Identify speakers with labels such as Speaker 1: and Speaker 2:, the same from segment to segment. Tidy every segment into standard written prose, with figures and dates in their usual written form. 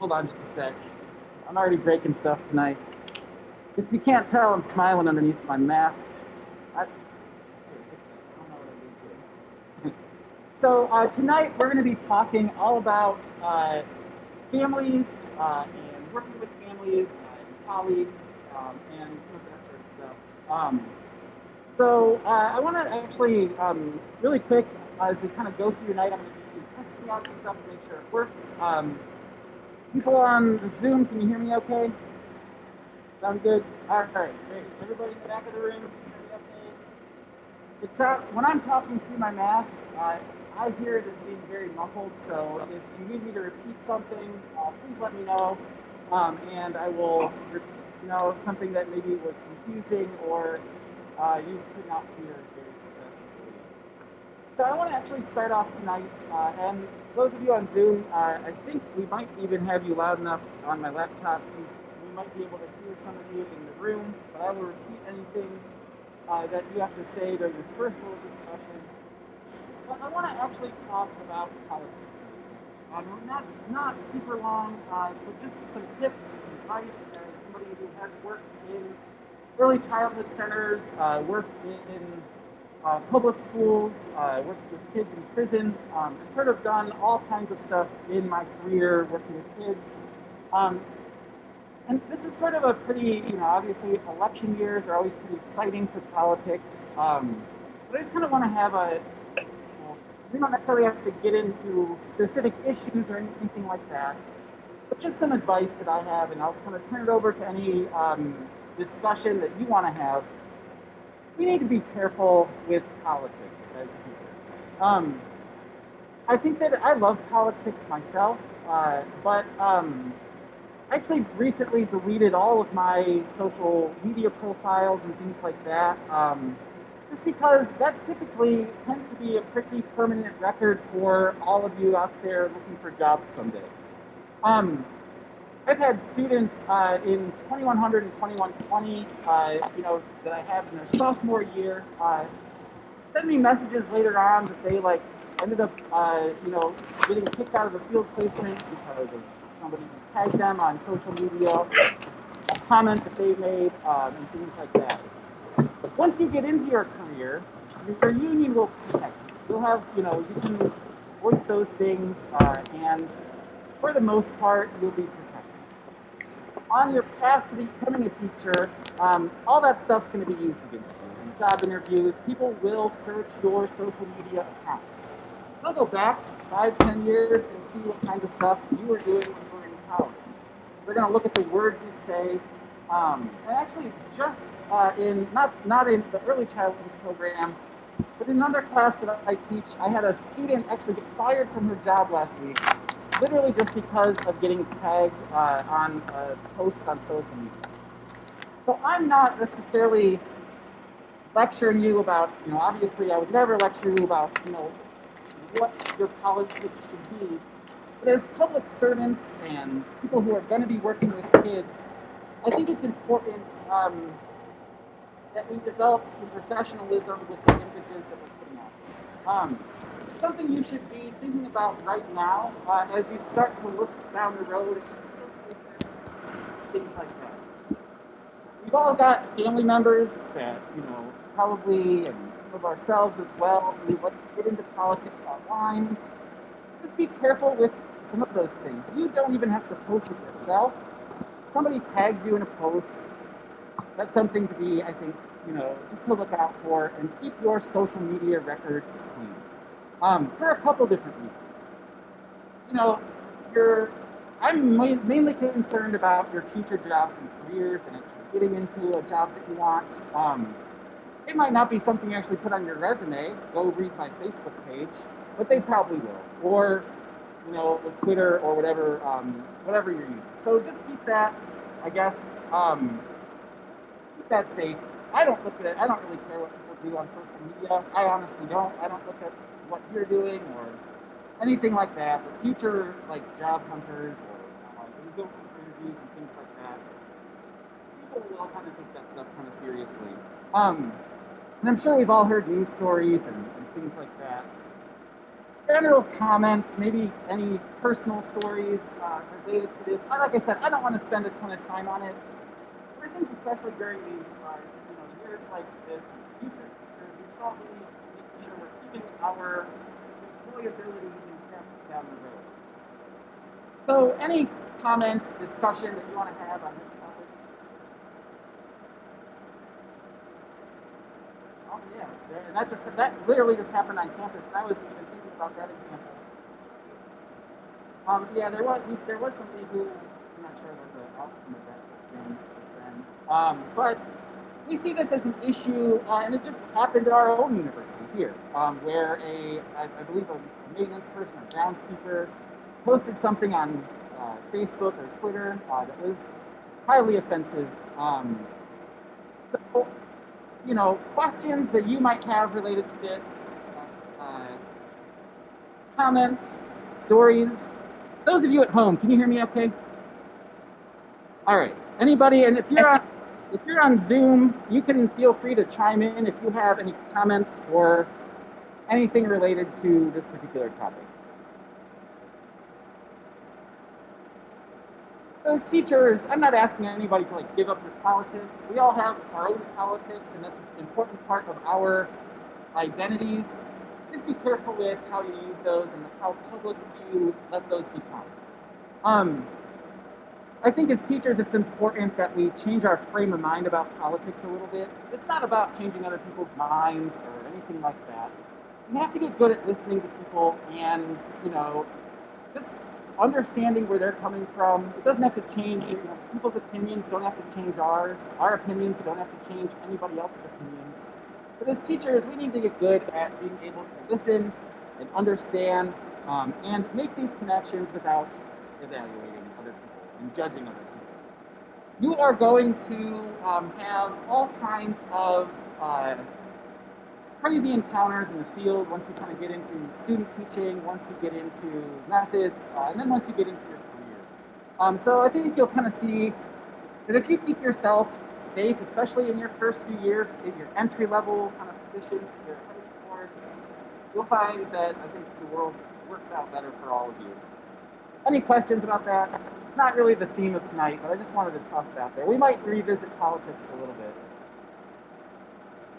Speaker 1: Hold on just a sec. I'm already breaking stuff tonight. If you can't tell, I'm smiling underneath my mask. I don't know what I'm doing today. So tonight we're going to be talking all about families and working with families and colleagues and that sort of stuff. I want to actually, really quick, as we kind of go through your night, I'm going to just be testing out some stuff to make sure it works. People on Zoom, can you hear me okay? Sound good? All right, great. Everybody in the back of the room, can you hear me okay? When I'm talking through my mask, I hear it as being very muffled, so if you need me to repeat something, please let me know, and I will, something that maybe was confusing or you could not hear very successfully. So I want to actually start off tonight, and those of you on Zoom, I think we might even have you loud enough on my laptop so we might be able to hear some of you in the room, but I will repeat anything that you have to say during this first little discussion. But I want to actually talk about politics. Not super long, but just some tips and advice as somebody who has worked in early childhood centers, worked in public schools, worked with kids in prison, and sort of done all kinds of stuff in my career working with kids. And this is sort of a pretty, obviously election years are always pretty exciting for politics. But I just kind of want to have we don't necessarily have to get into specific issues or anything like that, but just some advice that I have, and I'll kind of turn it over to any discussion that you want to have. We need to be careful with politics as teachers. I think that I love politics myself, but I actually recently deleted all of my social media profiles and things like that, just because that typically tends to be a pretty permanent record for all of you out there looking for jobs someday. I've had students in 2100 and 2120, that I have in their sophomore year, send me messages later on that they ended up, getting kicked out of a field placement because of somebody who tagged them on social media, a comment that they made, and things like that. Once you get into your career, your union will protect you. You'll have, you can voice those things, and for the most part, you'll be protected. On your path to becoming a teacher, all that stuff's going to be used against you. In job interviews, people will search your social media accounts. They'll go back 5-10 years and see what kinds of stuff you were doing when you were in college. They're going to look at the words you say. And actually, just in not in the early childhood program, but in another class that I teach, I had a student actually get fired from her job last week, literally just because of getting tagged on a post on social media. So I'm not necessarily lecturing you about, obviously I would never lecture you about, what your politics should be. But as public servants and people who are going to be working with kids, I think it's important that we develop some professionalism with the images that we're putting out. Something you should be thinking about right now as you start to look down the road and things like that. We've all got family members that, probably, and some of ourselves as well, we like to get into politics online. Just be careful with some of those things. You don't even have to post it yourself. If somebody tags you in a post, that's something to be, I think, just to look out for and keep your social media records clean. For a couple different reasons. I'm mainly concerned about your future jobs and careers and actually getting into a job that you want. It might not be something you actually put on your resume, go read my Facebook page, but they probably will. Or, Twitter or whatever you're using. So just keep that, I guess, keep that safe. I don't look at it. I don't really care what people do on social media. I honestly don't. I don't look at what you're doing or anything like that. But future job hunters or go for interviews and things like that, people will kind of take that stuff kind of seriously. And I'm sure we've all heard news stories and things like that. general comments, maybe any personal stories related to this. Like I said, I don't want to spend a ton of time on it, but I think especially during these years like this, as future teachers, we should all really make sure we're keeping our employability intact down the road. So any comments, discussion that you want to have on this topic? Oh yeah, and that literally just happened on campus. And I was even thinking about that example. Yeah, there was somebody who I'm not sure what the outcome of that thing was then, but we see this as an issue, and it just happened at our own university here, where I believe a maintenance person, a groundskeeper, posted something on Facebook or Twitter that was highly offensive. So, questions that you might have related to this, comments, stories. Those of you at home, can you hear me okay? All right. Anybody, and if you're on Zoom, you can feel free to chime in if you have any comments or anything related to this particular topic. As teachers, I'm not asking anybody to give up your politics. We all have our own politics, and that's an important part of our identities. Just be careful with how you use those and how public you let those become. I think as teachers, it's important that we change our frame of mind about politics a little bit. It's not about changing other people's minds or anything like that. You have to get good at listening to people and, just understanding where they're coming from. It doesn't have to change, people's opinions don't have to change ours. Our opinions don't have to change anybody else's opinions. But as teachers, we need to get good at being able to listen and understand and make these connections without evaluating other people and judging other people. You are going to have all kinds of crazy encounters in the field once you kind of get into student teaching, once you get into methods, and then once you get into your career. So I think you'll kind of see that if you keep yourself safe, especially in your first few years, in your entry-level kind of positions that you're heading towards, you'll find that I think the world works out better for all of you. Any questions about that? Not really the theme of tonight, but I just wanted to toss it out there. We might revisit politics a little bit.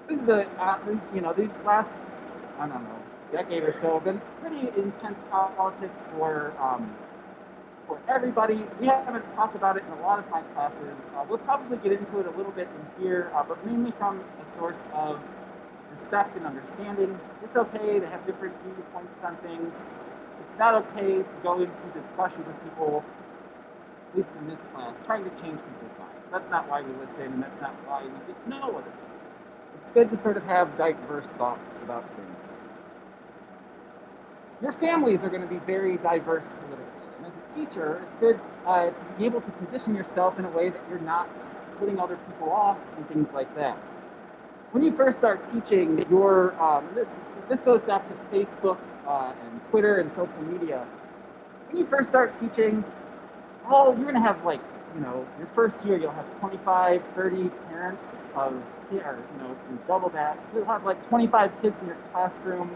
Speaker 1: This is these last, I don't know, decade or so have been pretty intense politics for everybody. We haven't talked about it in a lot of my classes. We'll probably get into it a little bit in here, but mainly from a source of respect and understanding. It's okay to have different viewpoints on things. It's not okay to go into discussions with people, at least in this class, trying to change people's minds. That's not why we listen, and that's not why we get to know other people. It's good to sort of have diverse thoughts about things. Your families are going to be very diverse politically. And as a teacher, it's good to be able to position yourself in a way that you're not putting other people off and things like that. When you first start teaching, this goes back to Facebook and Twitter and social media. When you first start teaching, you're going to have your first year, you'll have 25, 30 parents double that. You'll have 25 kids in your classroom,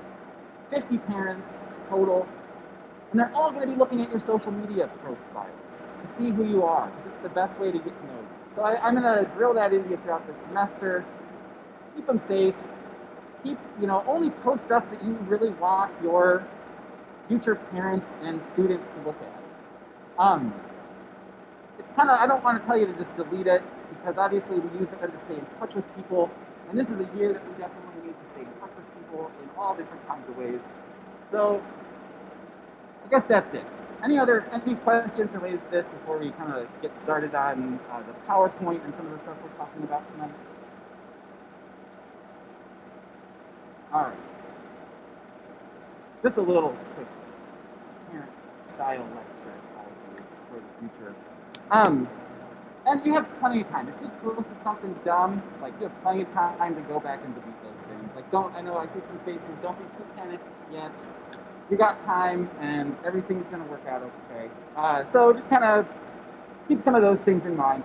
Speaker 1: 50 parents total, and they're all going to be looking at your social media profiles to see who you are, because it's the best way to get to know you. So I'm going to drill that into you throughout the semester. Keep them safe. Only post stuff that you really want your future parents and students to look at. It's I don't want to tell you to just delete it, because obviously we use that to stay in touch with people, and this is a year that we definitely need to stay in touch with people in all different kinds of ways. So I guess that's it. Any questions related to this before we kind of get started on the PowerPoint and some of the stuff we're talking about tonight? All right. Just a little quick parent style lecture for the future. And you have plenty of time. If you posted something dumb, you have plenty of time to go back and delete those things. I know I see some faces, don't be too panicked yet. You got time, and everything's going to work out okay. So just kind of keep some of those things in mind.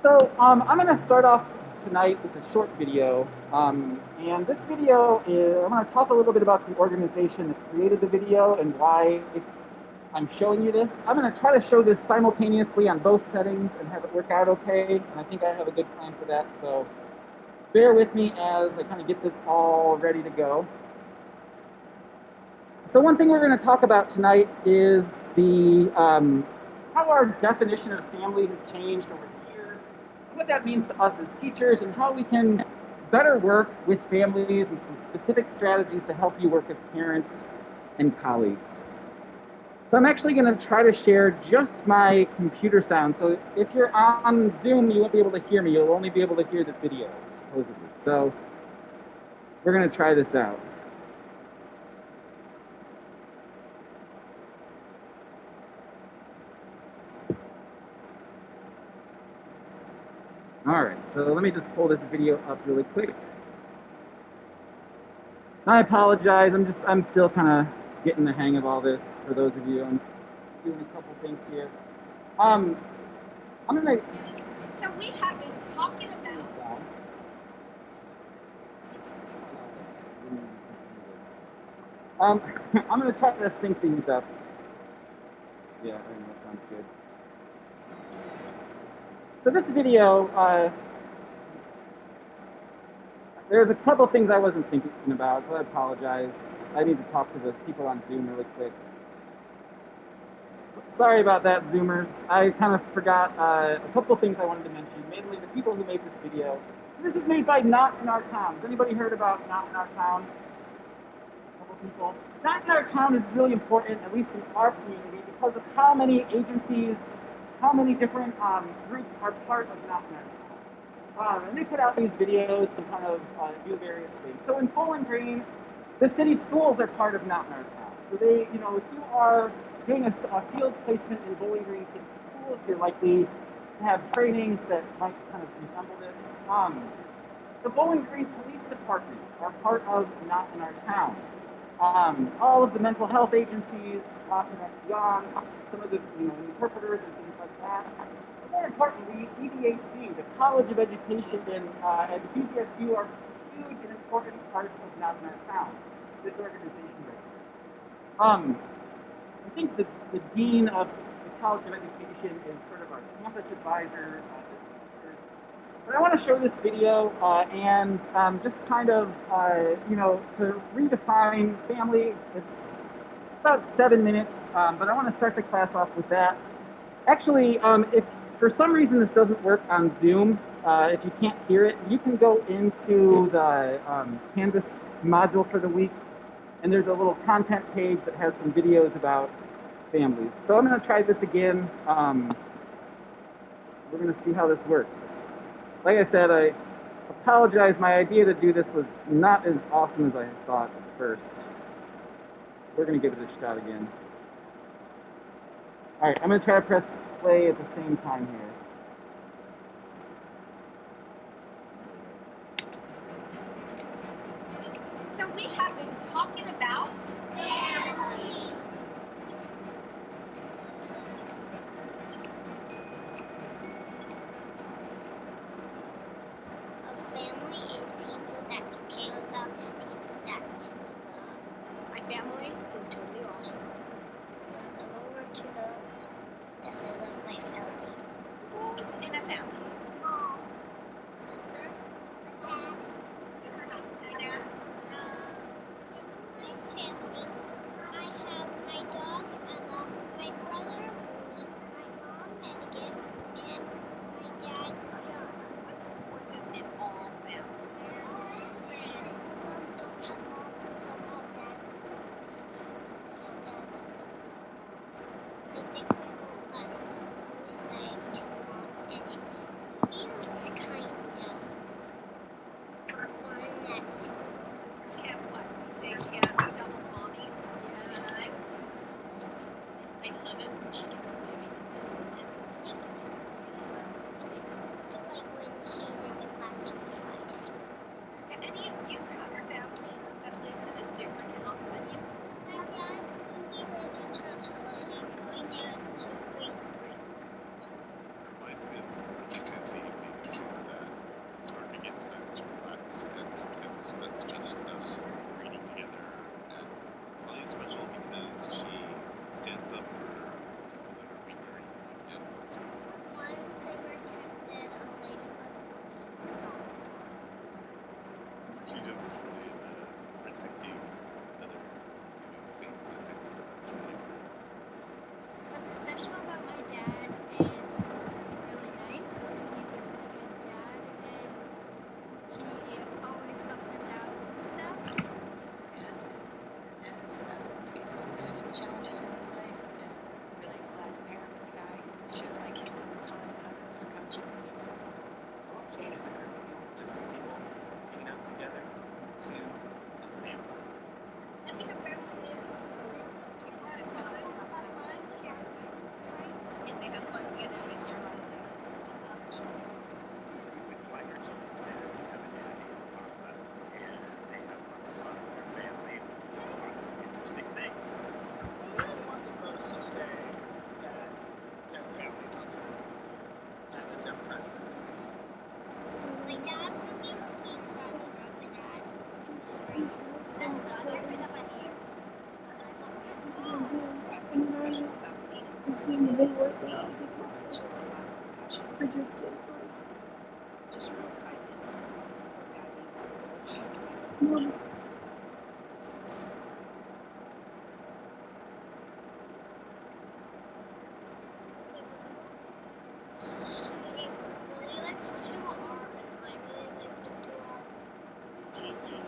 Speaker 1: So I'm going to start off tonight with a short video And this video is, I'm going to talk a little bit about the organization that created the video and why I'm showing you this. I'm going to try to show this simultaneously on both settings and have it work out okay. And I think I have a good plan for that. So bear with me as I kind of get this all ready to go. So one thing we're going to talk about tonight is the how our definition of family has changed over the years, what that means to us as teachers, and how we can better work with families and some specific strategies to help you work with parents and colleagues. So I'm actually going to try to share just my computer sound. So if you're on Zoom, you won't be able to hear me. You'll only be able to hear the video, supposedly. So we're going to try this out. All right, so let me just pull this video up really quick. I apologize. I'm still kind of getting the hang of all this. For those of you, I'm doing a couple things here. I'm gonna.
Speaker 2: So we have been talking about.
Speaker 1: I'm gonna try to sync things up. Yeah, I think that sounds good. So this video, there's a couple things I wasn't thinking about, so I apologize. I need to talk to the people on Zoom really quick. Sorry about that, Zoomers. I kind of forgot a couple things I wanted to mention, mainly the people who made this video. So this is made by Not in Our Town. Has anybody heard about Not in Our Town? A couple people. Not in Our Town is really important, at least in our community, because of how many agencies, how many different groups are part of Not in Our Town. And they put out these videos and kind of do various things. So in Bowling Green, the city schools are part of Not in Our Town. So they, if you are doing a field placement in Bowling Green City Schools, you're likely to have trainings that might kind of resemble this. The Bowling Green Police Department are part of Not in Our Town. All of the mental health agencies, Connect Beyond, some of the interpreters and things like that. But more importantly, EDHD, the College of Education and BGSU are huge and important parts of Not in Our Town, this organization right here. I think the dean of the College of Education is sort of our campus advisor. But I want to show this video and just kind of, to redefine family. It's about 7 minutes, but I want to start the class off with that. Actually, if for some reason this doesn't work on Zoom, if you can't hear it, you can go into the Canvas module for the week, and there's a little content page that has some videos about families. So I'm going to try this again. We're going to see how this works. Like I said, I apologize. My idea to do this was not as awesome as I thought at first. We're going to give it a shot again. All right, I'm going to try to press play at the same time here.
Speaker 2: So we have been talking about family.
Speaker 3: A family is people that you care about, people that you love.
Speaker 2: My family is totally awesome.
Speaker 3: I'm over to love that I love my family.
Speaker 2: Who's in a family?
Speaker 3: Mom, sister, dad.
Speaker 2: Your dad.
Speaker 3: In my family, I have
Speaker 2: have fun together and we share a lot of things.
Speaker 4: Like your children said, we have a daddy and a papa, and they have lots of fun with their family, lots of interesting things. I want the brothers to say that their family loves them and that they're proud of them.
Speaker 3: My dad will be looking for me from my dad. And Roger pick up my hands.
Speaker 2: I think special about Phoenix is he has just a lot of compassion, just real kindness for values.
Speaker 3: Really likes to do art, and I really like to do art. Gigi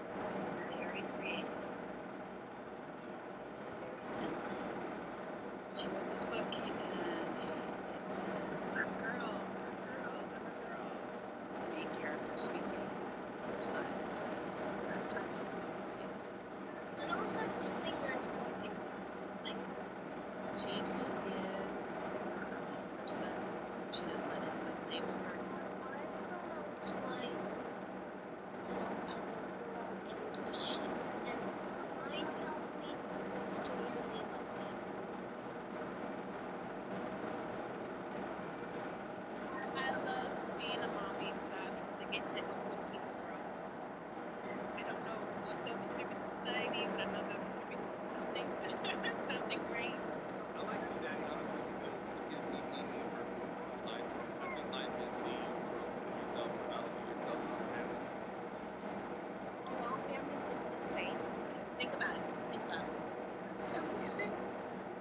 Speaker 3: is very creative.
Speaker 2: Very sensitive. She wrote this book and it says, I'm a girl, I'm a girl, I'm a girl. It's the main character speaking. Flip side it says, sometimes
Speaker 3: Little such thing as broken. Like,
Speaker 2: Gigi is her own person. She doesn't let anyone label her.
Speaker 3: my pronouns mine. So I'm a girl and she. And mine helped me supposed to be a makeup thing.
Speaker 2: I love being a mommy because I get to help people grow. I don't know what they'll contribute to society, but I know they'll contribute to something, something great.
Speaker 4: I like being daddy, honestly, because it gives me meaning and purpose in life. I think life is seeing growth within yourself, developing yourself and your family.
Speaker 2: Do all families look the same? Think about it. Think about it.
Speaker 3: Sometimes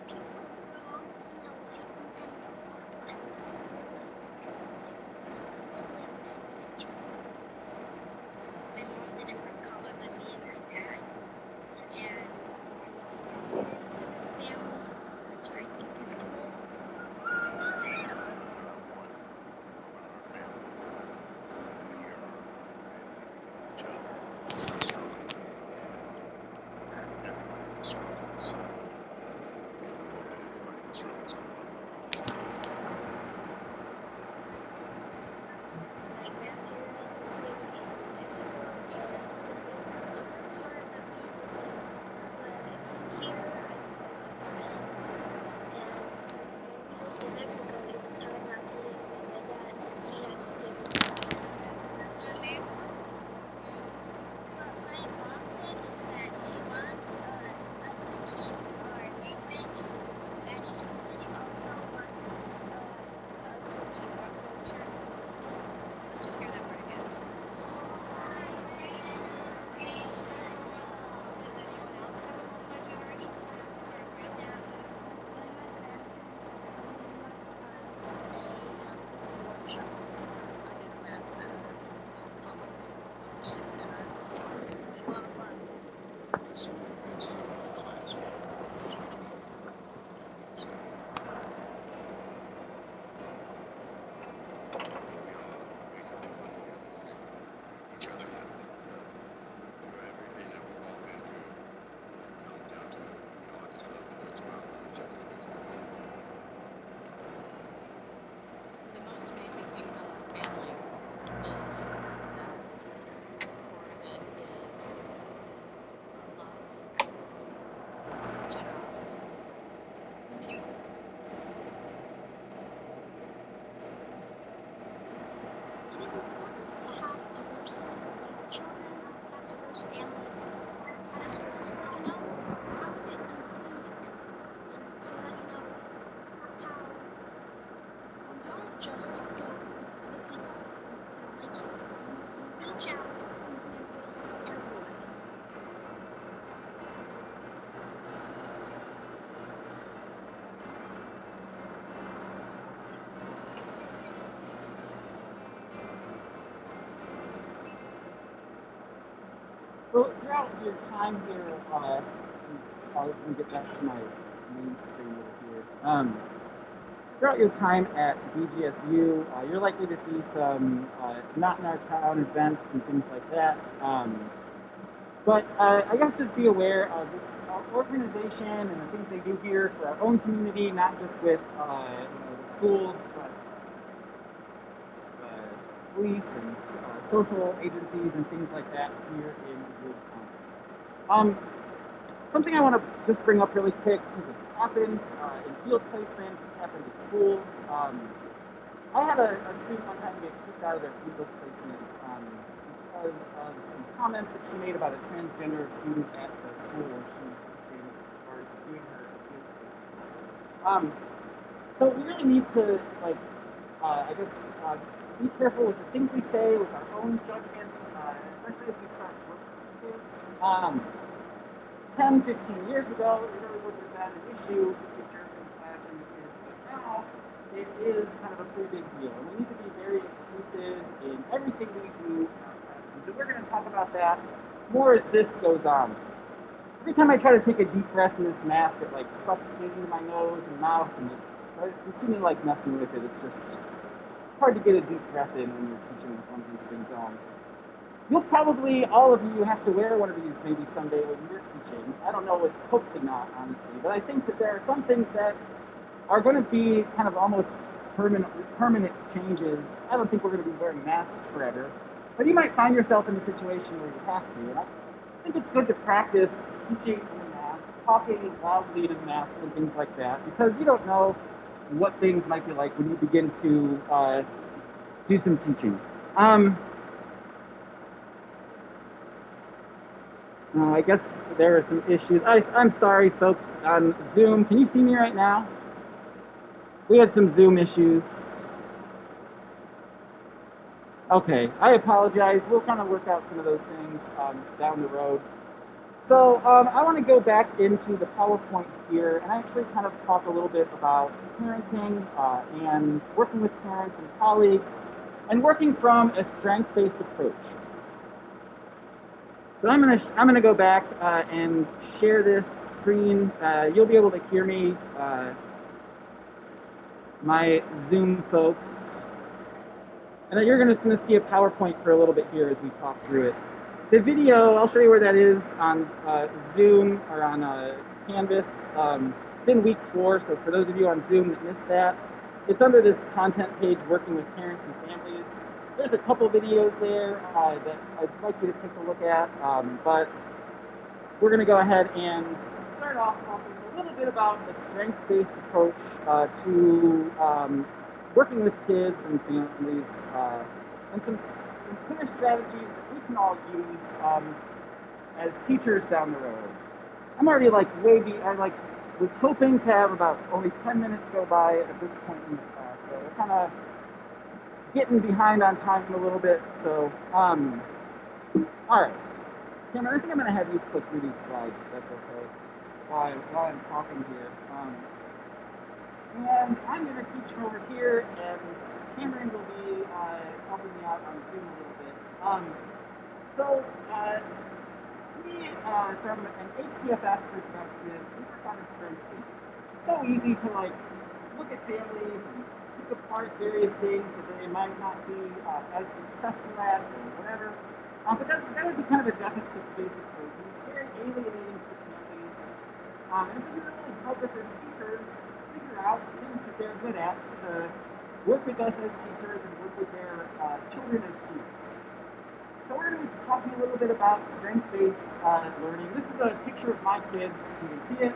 Speaker 3: people grow in a way and I was in the next so like just my mom's a different color than me and my dad. And I into this family, which I think is cool.
Speaker 4: Each other, strong, and everybody struggles. I hope that everybody struggles.
Speaker 3: My grandparents live in Mexico and it's a little hard not being with them. But here I have friends and when we lived in Mexico it was hard not to live with my dad since he had to stay with me. What my mom said is that she wants us to keep our language, Spanish, but she also wants us to keep our culture.
Speaker 2: Let's just hear that word again. Does anyone else have a multi-generational house or a grandparent house? I did math center, public education center. Did a lot of fun.
Speaker 4: So, it's classroom, there's much more. So, we all basically put together to make each other happy. Through everything that we've all been through, it comes down to we all just love to put smiles on each other's faces.
Speaker 2: The most amazing thing about our family is that part of it is love, generosity, teamwork.
Speaker 3: It is important to have diverse children, have diverse families, at a school so that you know how to include everyone, and so that you know how you don't just go to the people who like you. Reach out and embrace everyone.
Speaker 1: So throughout your time here, I'll let me get back to my main screen over here. Throughout your time at BGSU, you're likely to see some not in our town events and things like that. But I guess just be aware of this organization and the things they do here for our own community, not just with the schools, but police and social agencies and things like that here in Wood County. Something I want to just bring up really quick because it's happened in field placements, it's happened in schools. I had a student one time get kicked out of their field placement because of some comments that she made about a transgender student at the school where she was teaching or doing her field placements. So we really need to, like, I guess, be careful with the things we say, with our own judgments, especially as we start working with kids. 10, 15 years ago, it really wouldn't have been an issue if you're in class and kids, but now it is kind of a pretty big deal. And we need to be very inclusive in everything we do in our classrooms. And we're going to talk about that more as this goes on. Every time I try to take a deep breath in this mask, it like sucks into my nose and mouth, and so you see me like messing with it. It's just hard to get a deep breath in when you're teaching with one of these things on. You'll probably, all of you, have to wear one of these maybe someday when you're teaching. I don't know what hope to not, honestly, but I think that there are some things that are going to be kind of almost permanent changes. I don't think we're going to be wearing masks forever, but you might find yourself in a situation where you have to. And I think it's good to practice teaching in a mask, talking loudly in a mask, and things like that, because you don't know what things might be like when you begin to do some teaching. I guess there are some issues. I'm sorry, folks, on Zoom. Can you see me right now? We had some Zoom issues. Okay, I apologize. We'll kind of work out some of those things down the road. So I want to go back into the PowerPoint here and actually kind of talk a little bit about parenting and working with parents and colleagues and working from a strength-based approach. So I'm gonna go back and share this screen. You'll be able to hear me, my Zoom folks, and you're gonna see a PowerPoint for a little bit here as we talk through it. The video, I'll show you where that is on Zoom or on Canvas. It's in week 4, so for those of you on Zoom that missed that, it's under this content page, Working with Parents and Families. There's a couple videos there that I'd like you to take a look at, but we're going to go ahead and start off talking a little bit about the strength-based approach to working with kids and families, and some clear strategies that we can all use as teachers down the road. I'm already I was hoping to have about only 10 minutes go by at this point in the class, so we're kind of getting behind on time a little bit, so, all right. Cameron, I think I'm going to have you click through these slides, if that's okay, while I'm talking here. And I'm going to teach over here, and Cameron will be helping me out on Zoom a little bit. So, we, from an HTFS perspective, we work on a strength. It's so easy to, like, look at families and pick apart various things that they might not be as successful at or whatever. But that would be kind of a deficit-based approach. And it's very alienating for families. And it doesn't really help us as teachers figure out things that they're good at to work with us as teachers and work with their children as students. So we're going to be talking a little bit about strength-based learning. This is a picture of my kids. You can see it.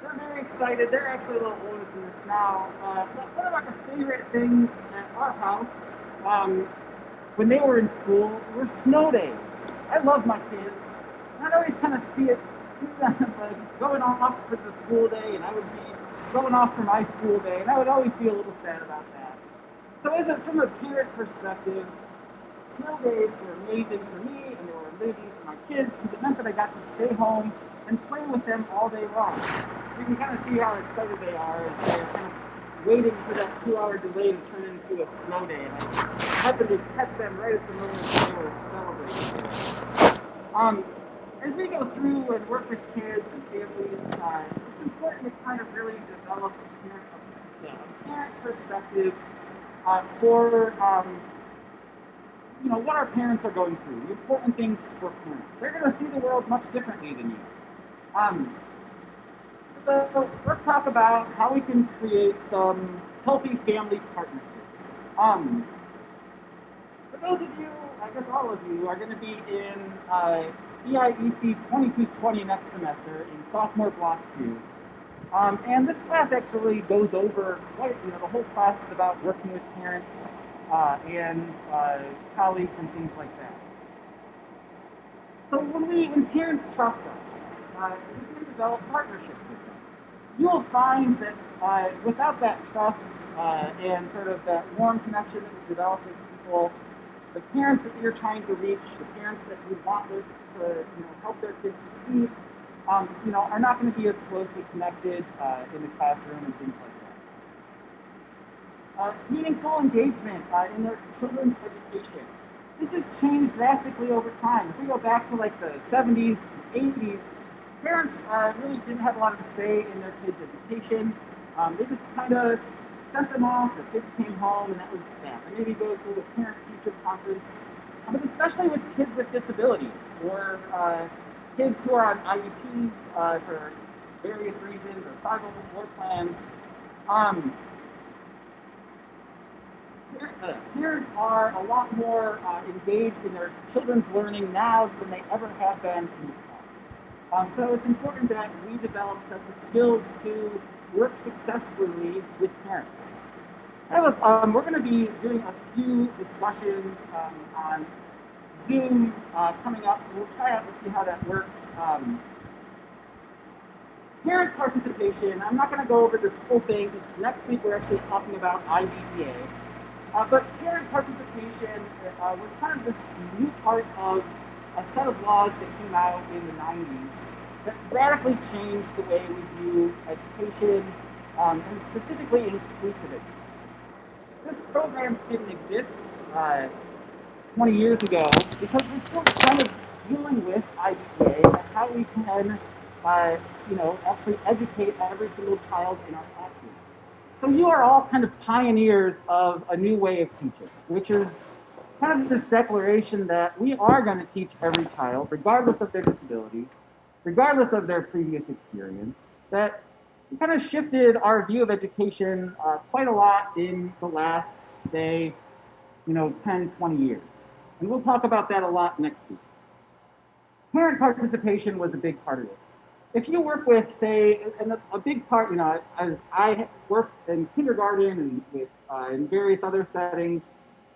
Speaker 1: They're very excited. They're actually a little older than this now. One of our favorite things at our house when they were in school were snow days. I love my kids. And I'd always kind of see them like going off for the school day, and I would be going off for my school day, and I would always be a little sad about that. So from a parent perspective, snow days were amazing for me, and they were amazing for my kids, because it meant that I got to stay home and play with them all day long. You can kind of see how excited they are as they're kind of waiting for that 2-hour delay to turn into a snow day. And I happened to catch them right at the moment they were celebrating. As we go through and work with kids and families, it's important to kind of really develop a parent perspective for what our parents are going through, the important things for parents. They're going to see the world much differently than you. Um, so let's talk about how we can create some healthy family partnerships. For those of you, I guess all of you, are going to be in eiec 2220 next semester in sophomore block 2. And this class actually goes over the whole class is about working with parents and colleagues and things like that. So when parents trust us, we can develop partnerships with them. You will find that without that trust and sort of that warm connection that we develop with people, the parents that you're trying to reach, the parents that you want to help their kids succeed, are not going to be as closely connected in the classroom and things like that. Meaningful engagement in their children's education. This has changed drastically over time. If we go back to like the 70s and 80s, parents really didn't have a lot of say in their kids' education. They just kind of sent them off, the kids came home, and that was that. Or maybe go to a parent-teacher conference. But especially with kids with disabilities or kids who are on IEPs for various reasons or 504 plans. Parents are a lot more engaged in their children's learning now than they ever have been in the past. So it's important that we develop sets of skills to work successfully with parents. We're going to be doing a few discussions on Zoom coming up, so we'll try out to see how that works. Parent participation, I'm not going to go over this whole thing. Next week we're actually talking about IDEA. But parent participation was kind of this new part of a set of laws that came out in the 90s that radically changed the way we view education and specifically inclusive education. This program didn't exist 20 years ago because we're still kind of dealing with IDEA and how we can, actually educate every single child in our classroom. So you are all kind of pioneers of a new way of teaching, which is kind of this declaration that we are going to teach every child, regardless of their disability, regardless of their previous experience, that kind of shifted our view of education quite a lot in the last, say, 10, 20 years. And we'll talk about that a lot next week. Parent participation was a big part of this. If you work with, say, a big part, as I worked in kindergarten and with in various other settings,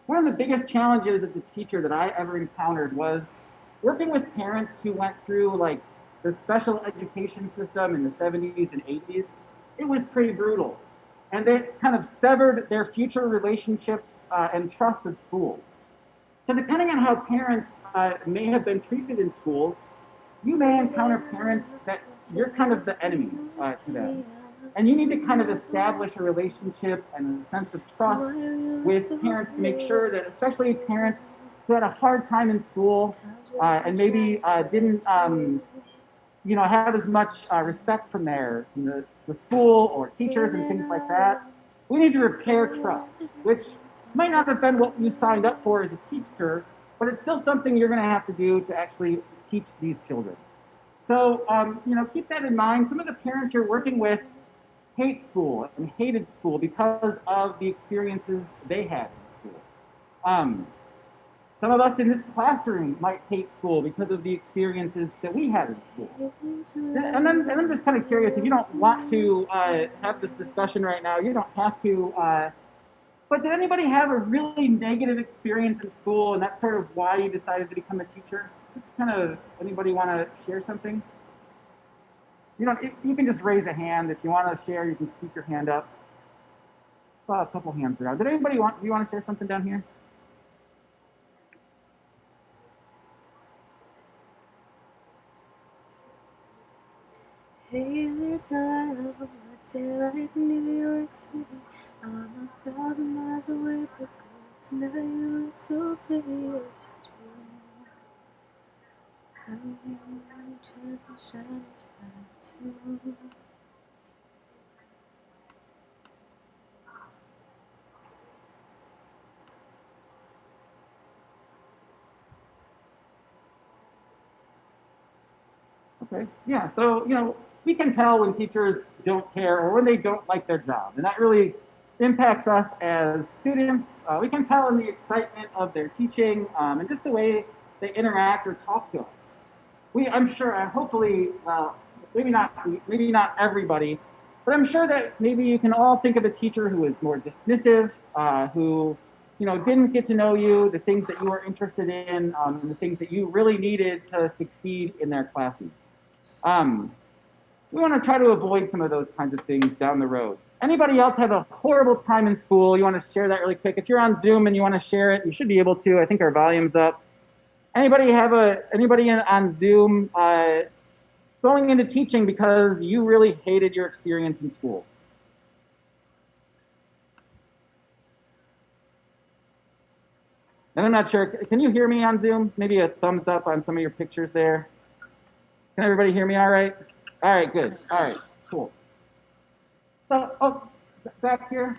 Speaker 1: one of the biggest challenges as a teacher that I ever encountered was working with parents who went through like the special education system in the 70s and 80s. It was pretty brutal. And it's kind of severed their future relationships and trust of schools. So depending on how parents may have been treated in schools, you may encounter parents that you're kind of the enemy to them. And you need to kind of establish a relationship and a sense of trust with parents to make sure that, especially parents who had a hard time in school and maybe didn't, have as much respect from the school or teachers and things like that. We need to repair trust, which might not have been what you signed up for as a teacher, but it's still something you're going to have to do to actually teach these children. So, keep that in mind. Some of the parents you're working with hate school and hated school because of the experiences they had in school. Some of us in this classroom might hate school because of the experiences that we had in school. And then I'm just kind of curious, if you don't want to have this discussion right now, you don't have to. But did anybody have a really negative experience in school, and that's sort of why you decided to become a teacher? Just kind of, anybody want to share something? You can just raise a hand. If you want to share, you can keep your hand up. A couple hands around. Did anybody want to share something down here?
Speaker 5: Hey there, child, let's say like New York City. I'm 1,000 miles away, but tonight you look so pretty, yes you do. How you turn the shine bright through.
Speaker 1: Okay. Yeah. So, we can tell when teachers don't care or when they don't like their job. And that really impacts us as students. We can tell in the excitement of their teaching and just the way they interact or talk to us. I'm sure, hopefully, well, maybe not everybody, but I'm sure that maybe you can all think of a teacher who is more dismissive, who, didn't get to know you, the things that you were interested in, and the things that you really needed to succeed in their classes. Um, we want to try to avoid some of those kinds of things down the road. Anybody else have a horrible time in school? You want to share that really quick? If you're on Zoom and you want to share it, you should be able to. I think our volume's up. Anybody on Zoom going into teaching because you really hated your experience in school? And I'm not sure. Can you hear me on Zoom? Maybe a thumbs up on some of your pictures there. Can everybody hear me all right? All right, good. All right, cool. So, back here.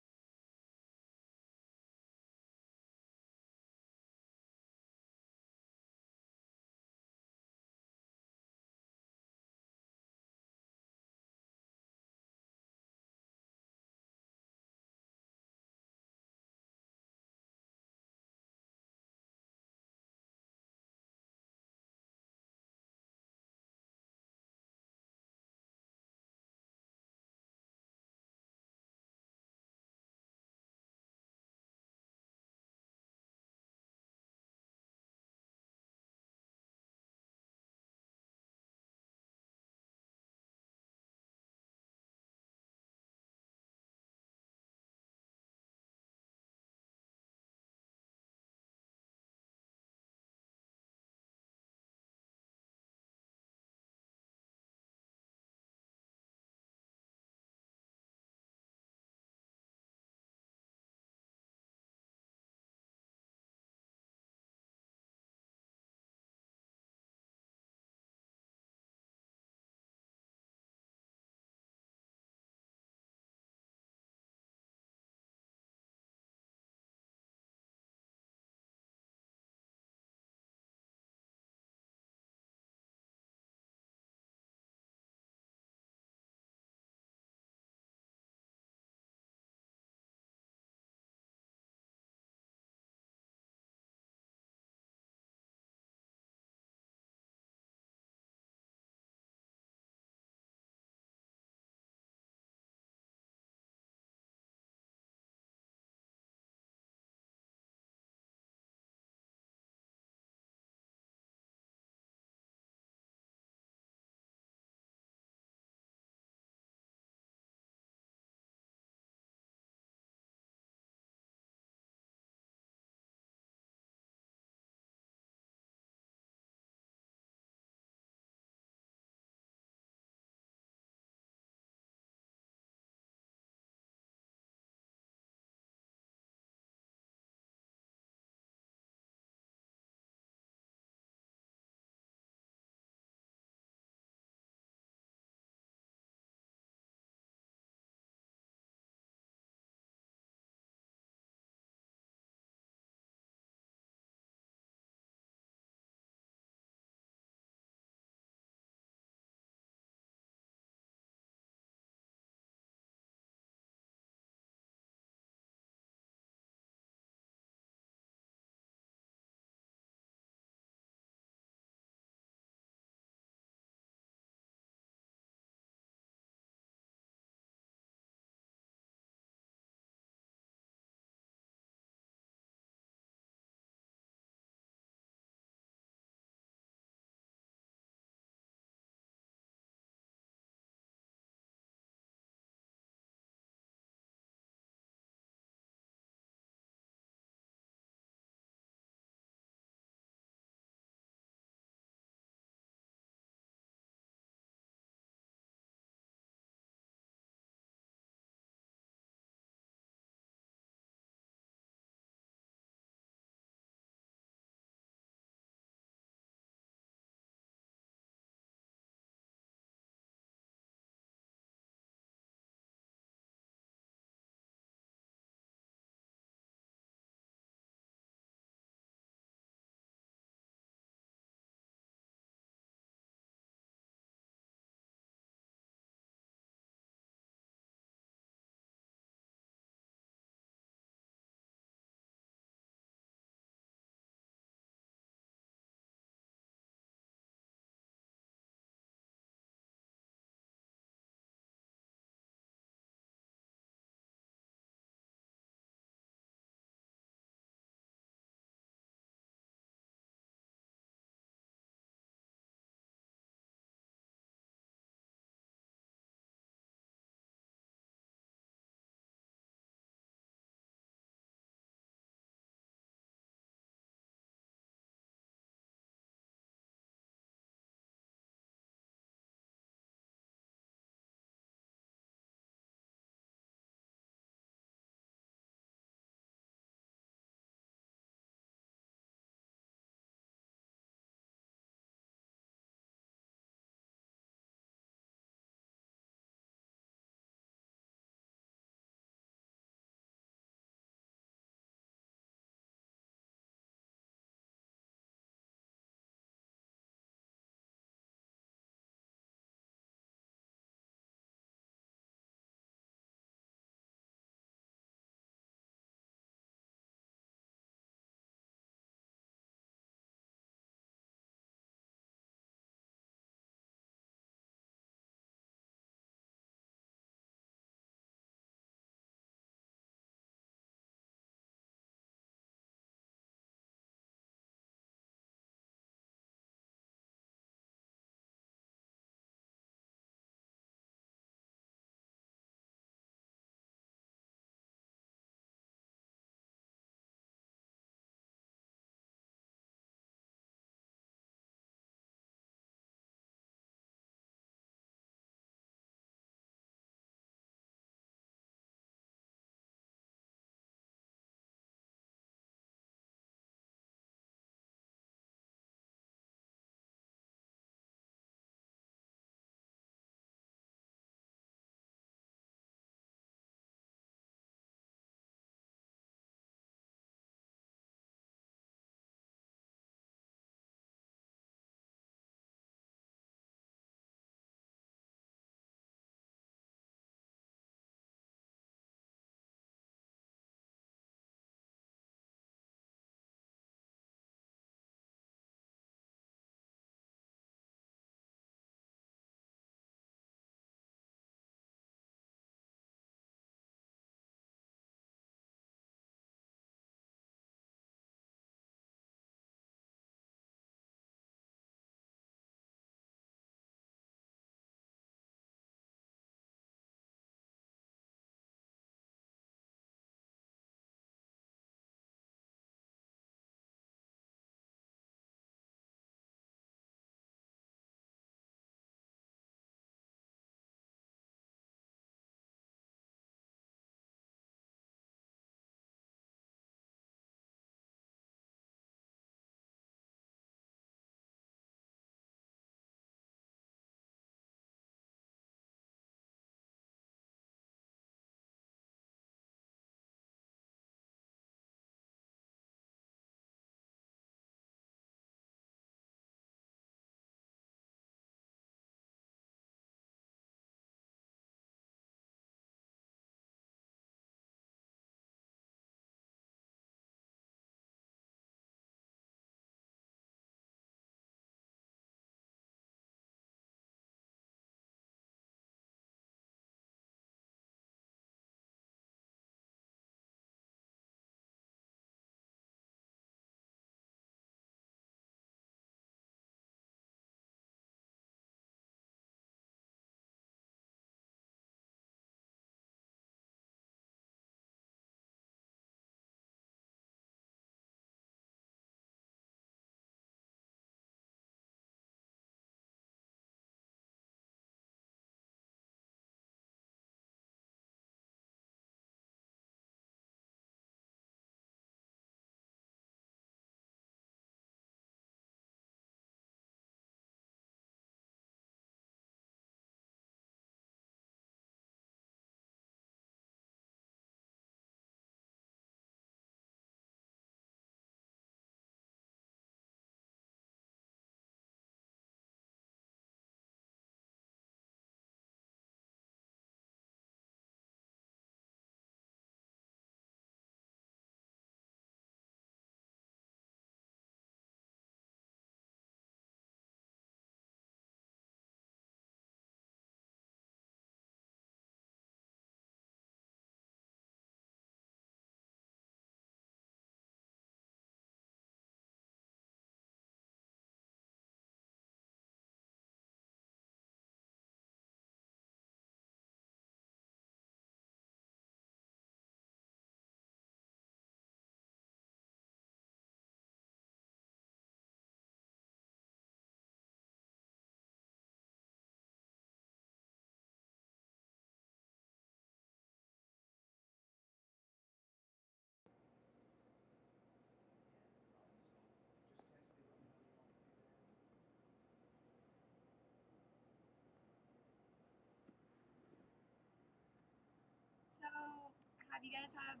Speaker 6: you guys have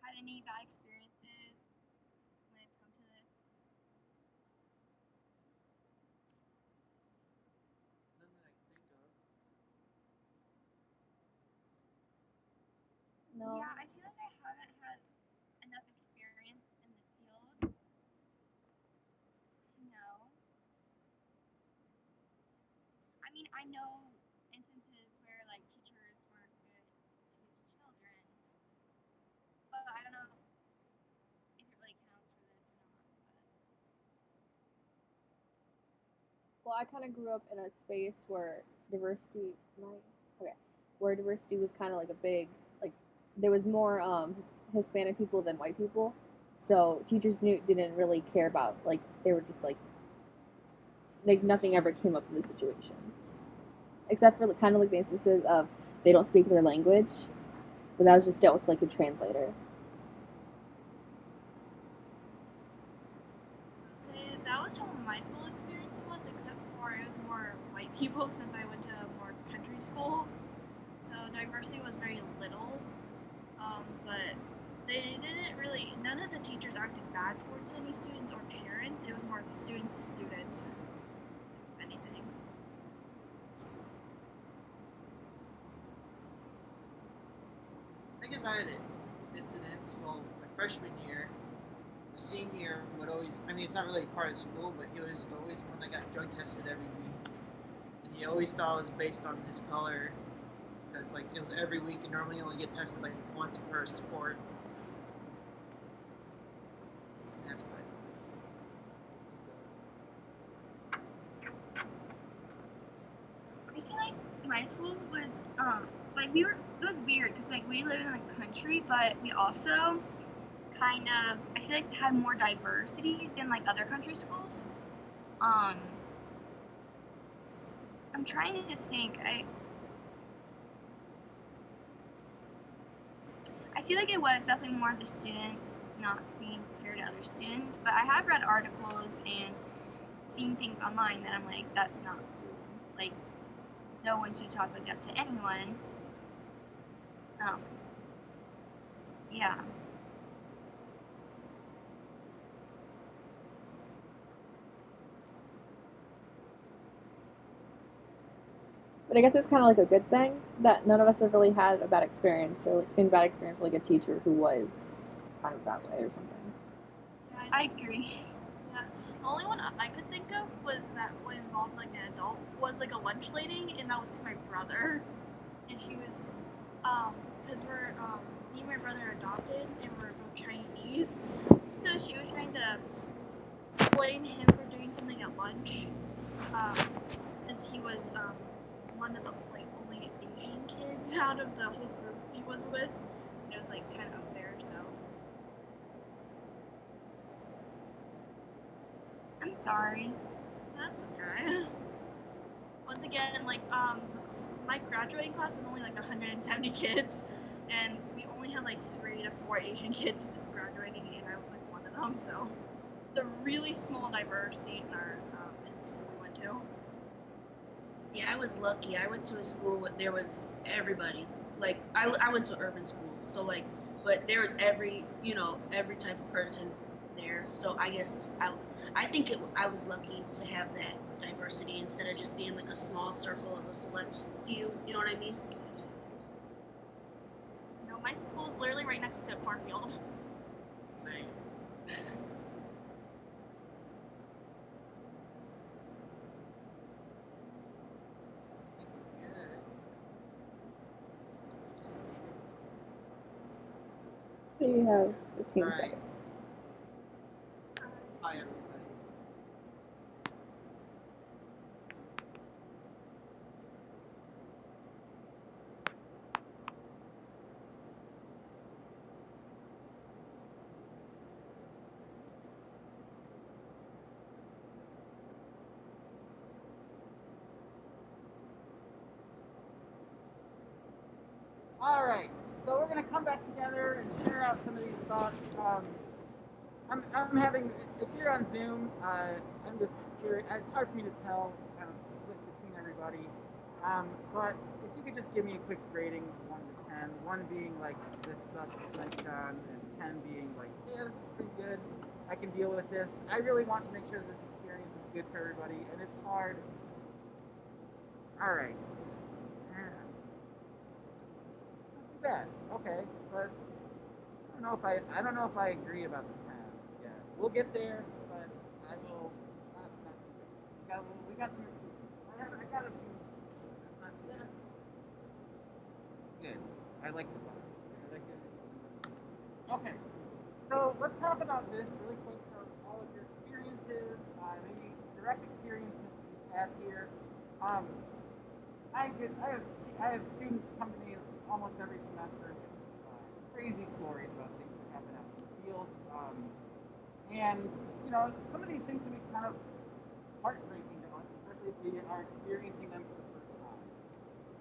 Speaker 6: had any bad experiences when it's come to this?
Speaker 1: None that I can think of.
Speaker 5: No.
Speaker 6: Yeah, I feel like I haven't had enough experience in the field to know. I mean, I know instances where like teachers weren't good to children, but I don't know if it really counts for this or not.
Speaker 5: Well, I kind of grew up in a space where diversity, where diversity was kind of like a big, like, there was more Hispanic people than white people, so teachers didn't really care about, like, they were just like nothing ever came up in the situation, except for kind of like the instances of they don't speak their language, but that was just dealt with like a translator.
Speaker 7: That was how my school experience was, except for it was more white people since I went to a more country school. So diversity was very little, but they didn't really, none of the teachers acted bad towards any students or parents. It was more students to students, if anything.
Speaker 8: I guess I had incidents. Well, my freshman year, the senior would always, I mean, it's not really part of school, but he was always one that got drug tested every week. And he always thought it was based on his color, because, like, it was every week, and normally you only get tested, like, once per sport. And that's why.
Speaker 6: I feel like my school was like it was weird because like we live in the country, but we also kind of I feel like had more diversity than like other country schools. I'm trying to think. I feel like it was definitely more the students not being fair to other students, but I have read articles and seen things online that I'm like, that's not cool. Like, no one should talk like that to anyone. Yeah.
Speaker 5: But I guess it's kind of like a good thing that none of us have really had a bad experience or like seen a bad experience with like a teacher who was kind of that way or something.
Speaker 7: Yeah,
Speaker 6: I agree.
Speaker 7: Yeah, the only one I could think of was that what involved like an adult was like a lunch lady, and that was to my brother. And she was, because we're, me and my brother are adopted, and we're both Chinese. So she was trying to blame him for doing something at lunch, since he was, one of the like only Asian kids out of the whole group he was with. And it was like kind of unfair, so.
Speaker 6: I'm sorry.
Speaker 7: That's okay. Once again, like, my graduating class was only like 170 kids, and we only had like 3 to 4 Asian kids graduating, and I was like one of them, so it's a really small diversity in our, in the school we went to.
Speaker 2: Yeah, I was lucky. I went to a school where there was everybody. Like, I went to an urban school, so like, but there was every type of person there. So I guess I think I was lucky to have that diversity instead of just being like a small circle of a select few. You know what I mean?
Speaker 7: You know, my school is literally right next to a cornfield.
Speaker 8: Same.
Speaker 5: You have 15
Speaker 8: All right.
Speaker 5: seconds.
Speaker 8: Hi, everybody.
Speaker 1: All right, so we're gonna come back together and share out some of these thoughts. I'm having, if you're on Zoom, I'm just curious. It's hard for me to tell kind of split between everybody. But if you could just give me a quick rating, 1 to 10, 1 being like this sucks, nice John, and 10 being like, yeah, this is pretty good. I can deal with this. I really want to make sure this experience is good for everybody, and it's hard. All right, 10. Not too bad. Okay, but I don't know if I agree about the 10. Yeah, we'll get there, but I will not too bad. We got some improvements. I got a few. Not too bad. Good. I like the button. I like it. Okay. So let's talk about this really quick from all of your experiences, maybe direct experiences you've had here. Um, I have students come to me almost every semester with crazy stories about things that happen out in the field, and some of these things can be kind of heartbreaking to us, especially if we are experiencing them for the first time.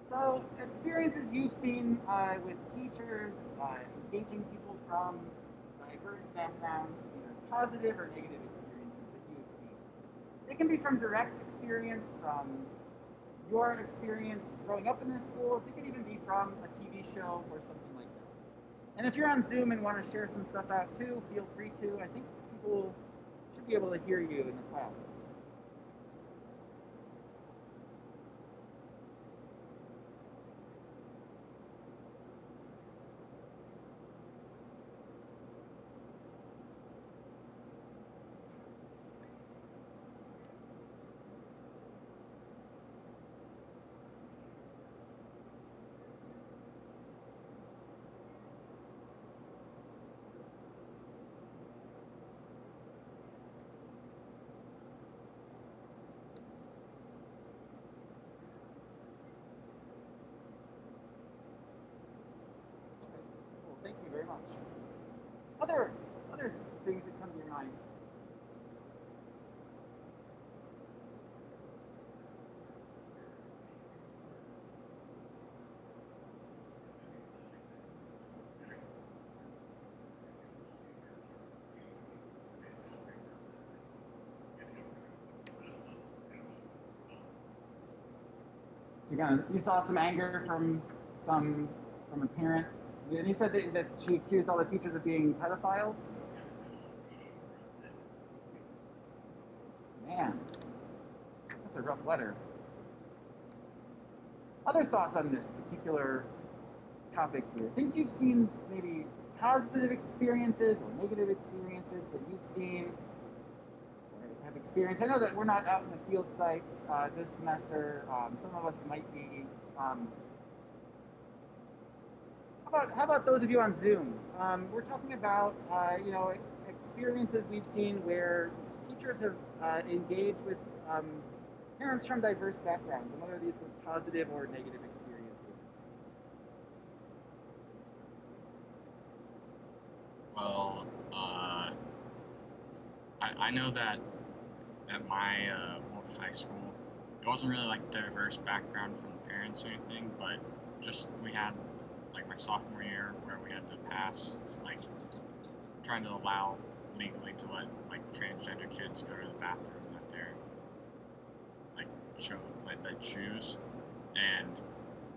Speaker 1: So experiences you've seen with teachers, engaging people from diverse backgrounds, either positive or negative experiences that you've seen. They can be from direct experience, from your experience growing up in this school. It could even be from a TV show or something like that. And if you're on Zoom and want to share some stuff out too, feel free to. I think people should be able to hear you in the class. Okay, cool. Thank you very much. Other things that come to your mind. So you saw some anger from a parent, and you said that she accused all the teachers of being pedophiles. Man, that's a rough letter. Other thoughts on this particular topic here? Things you've seen, maybe positive experiences or negative experiences that you've seen or have experienced. I know that we're not out in the field sites this semester. Some of us might be. How about those of you on Zoom? We're talking about experiences we've seen where teachers have engaged with parents from diverse backgrounds, and whether these were positive or negative experiences.
Speaker 9: Well, I know that at my old high school, it wasn't really like diverse background from the parents or anything, but just we had like my sophomore year where we had to pass like trying to allow legally to let like transgender kids go to the bathroom that they're like that choose, and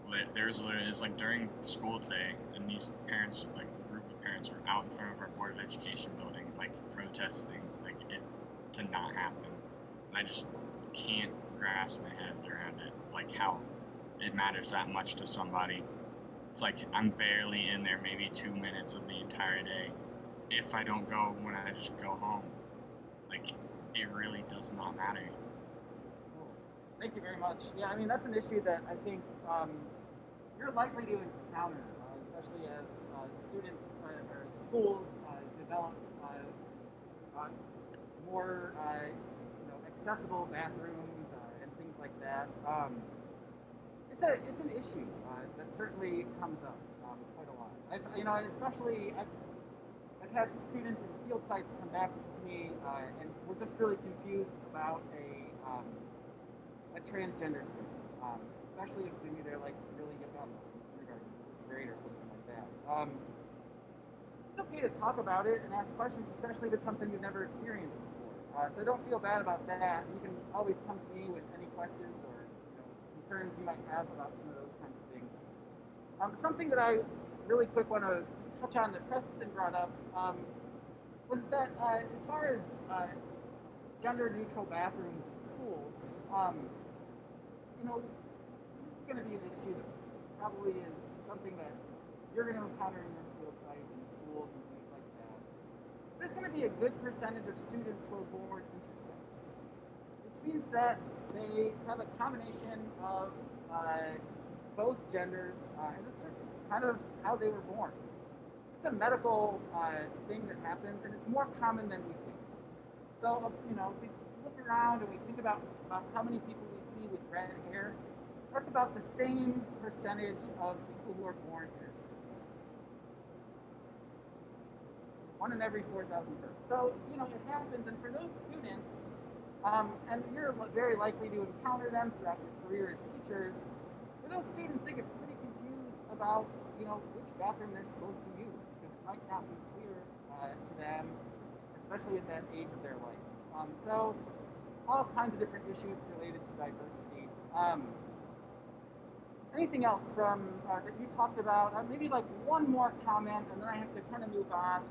Speaker 9: it's like during school day, and these parents, like a group of parents, were out in front of our board of education building like protesting like it to not happen, and I just can't grasp my head around it, like how it matters that much to somebody. It's like I'm barely in there, maybe 2 minutes of the entire day. If I don't go when I just go home, like it really does not matter.
Speaker 1: Cool. Thank you very much. Yeah, I mean that's an issue that I think you're likely to encounter, especially as students or schools develop more accessible bathrooms and things like that. It's an issue that certainly comes up quite a lot. I've had students in field sites come back to me and we're just really confused about a transgender student, especially if maybe they're like really young, kindergarten, first grade or something like that. It's okay to talk about it and ask questions, especially if it's something you've never experienced before. So don't feel bad about that. You can always come to me with any questions or concerns you might have about some of those kinds of things. Something that I really quick want to touch on that Preston brought up was that as far as gender-neutral bathrooms in schools, this is going to be an issue that probably is something that you're going to encounter in your field sites and schools and things like that. There's going to be a good percentage of students who are born intersex, which means that they have a combination of both genders, and it's just kind of how they were born. It's a medical thing that happens, and it's more common than we think. So, if we look around and we think about how many people we see with red hair, that's about the same percentage of people who are born intersex. 1 in every 4,000 births. So, it happens, and for those students, and you're very likely to encounter them throughout your career as teachers, for those students, they get pretty confused about, which bathroom they're supposed to use, because it might not be clear to them, especially at that age of their life. So, all kinds of different issues related to diversity. Anything else from that you talked about? Maybe like one more comment, and then I have to kind of move on.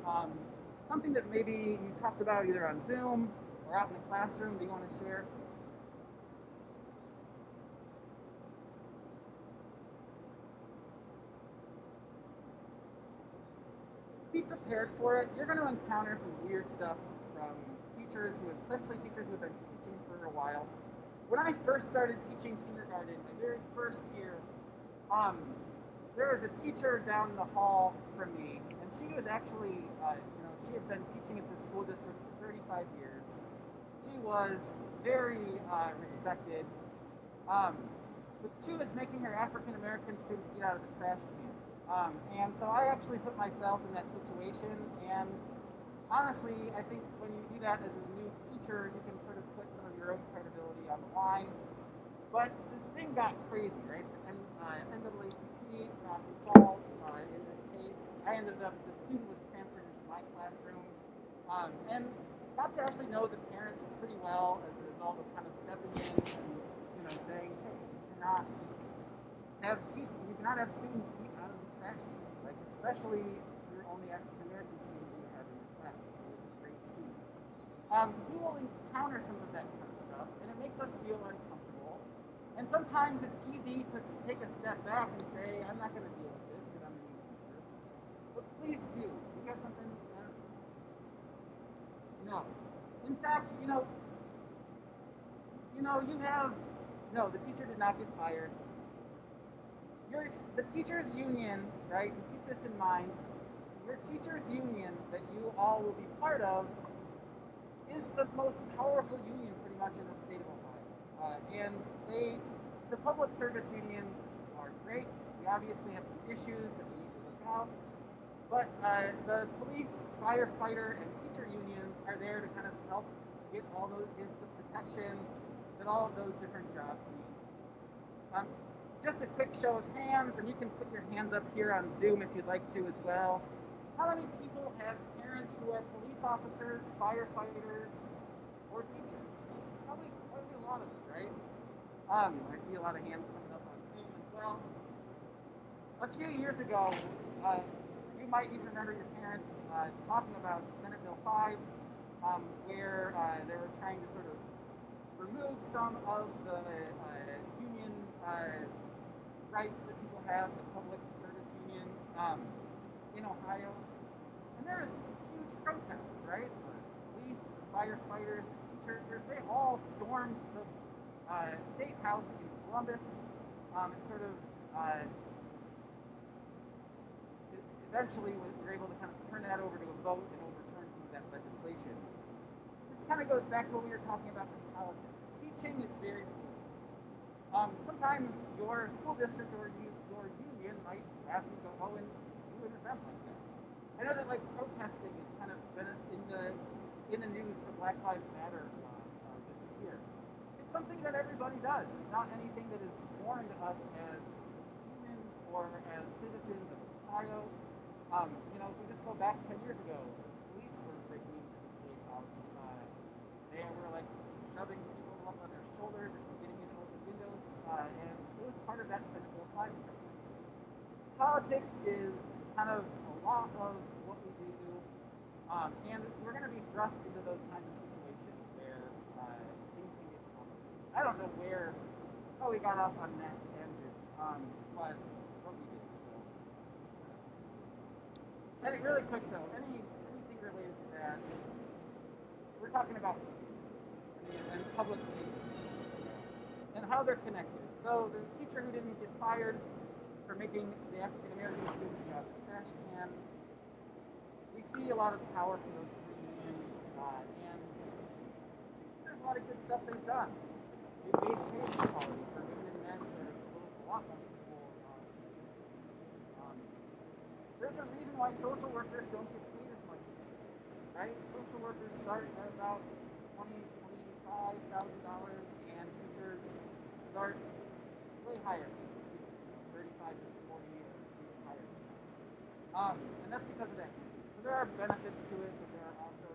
Speaker 1: Something that maybe you talked about either on Zoom or out in the classroom that you want to share? Be prepared for it. You're going to encounter some weird stuff from teachers especially teachers who have been teaching for a while. When I first started teaching kindergarten, my very first year, there was a teacher down the hall from me, and she was actually, she had been teaching at the school district for 35 years. She was very respected, but she was making her African American student get out of the trash can. And so I actually put myself in that situation, and honestly, I think when you do that as a new teacher, you can sort of put some of your own credibility on the line. But the thing got crazy, right? And NAACP got involved in this case. The student was transferred into my classroom, and got to actually know the parents pretty well as a result of kind of stepping in and saying, hey, you cannot have students eat out of the trash can, like especially your only African American student that you have in your class who is a great student. You will encounter some of that kind of stuff, and it makes us feel uncomfortable. And sometimes it's easy to take a step back and say, I'm not going to deal with this because I'm a new teacher. But please do. You got something? No. In fact, the teacher did not get fired. The teachers union, right? And keep this in mind. Your teachers union that you all will be part of is the most powerful union pretty much in the state of Ohio. And the public service unions are great. We obviously have some issues that we need to look out. But the police, firefighter, and teacher unions are there to kind of help get the protection that all of those different jobs need. Just a quick show of hands, and you can put your hands up here on Zoom if you'd like to as well. How many people have parents who are police officers, firefighters, or teachers? Probably a lot of us, right? I see a lot of hands coming up on Zoom as well. A few years ago, you might even remember your parents talking about Senate Bill 5, where they were trying to sort of remove some of the union rights that people have, the public service unions in Ohio. And there was huge protests, right? The police, the firefighters, the teachers, they all stormed the state house in Columbus and sort of eventually were able to kind of turn that over to a vote and overturn some of that legislation. This kind of goes back to what we were talking about with politics. Teaching is very important. Sometimes your school district or your union might have you go and do an event like that. I know that protesting has kind of been in the news for Black Lives Matter this year. It's something that everybody does. It's not anything that is foreign to us as humans or as citizens of Ohio. If we just go back 10 years ago, the police were breaking into the state house. They were shoving people up on their shoulders and getting in over the windows, and part of that cynical side of things. Politics is kind of a lot of what we do, and we're going to be thrust into those kinds of situations where things can get complicated. I don't know how we got off on that tangent, but what we did. And really quick though, anything related to that, we're talking about and public safety and how they're connected. So the teacher who didn't get fired for making the African American student drop the trash can, we see a lot of power from those three unions, and there's a lot of good stuff they've done. They've made pay equality for women and men to a lot more people. There's a reason why social workers don't get paid as much as teachers, right? Social workers start at about $25,000, and teachers start way higher, 35 to 40 or even higher. And that's because of that. So there are benefits to it, but there are also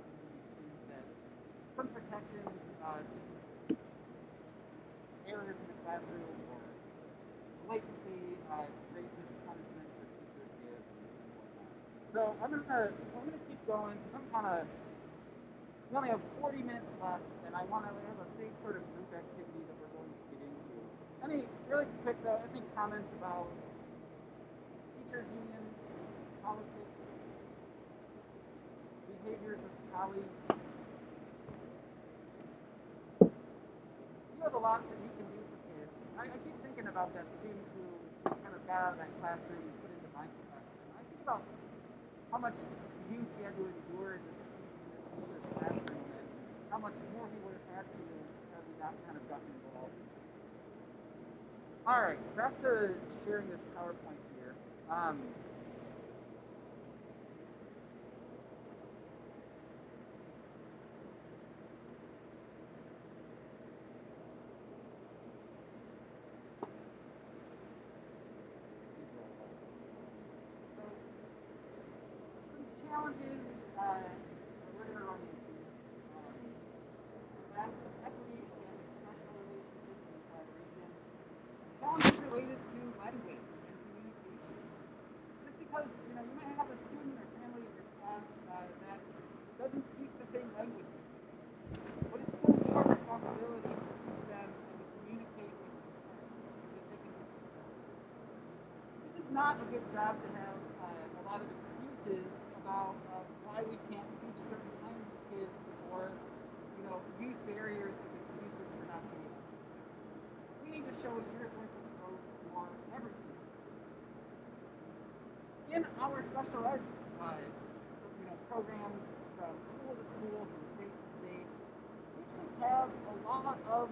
Speaker 1: some protections to errors in the classroom or blatantly racist punishments that teachers give. So I'm gonna keep going because we only have 40 minutes left, and I want to have a big sort of group activity that we're going to get into. Any really quick though, I think comments about teachers' unions, politics, behaviors of colleagues. You have a lot that you can do for kids. I keep thinking about that student who kind of got out of that classroom and put into my classroom. I think about how much abuse he had to endure in this teacher's classroom and how much more he would have had to had we not kind of gotten involved. All right, back to sharing this PowerPoint here. Challenges we're going to run into. Equity and international relationships in the region. Challenges related to language and communication. Just because you might have a student or family in your class that doesn't speak the same language, but it's still your responsibility to teach them and to communicate with your parents so that they can be successful. This is not a good job to have a lot of excuses about why we can't teach certain kinds of kids or use barriers as excuses for not being able to teach them. We need to show a year's worth of growth for everything. In our special ed programs from school to school, from state to state, we actually have a lot of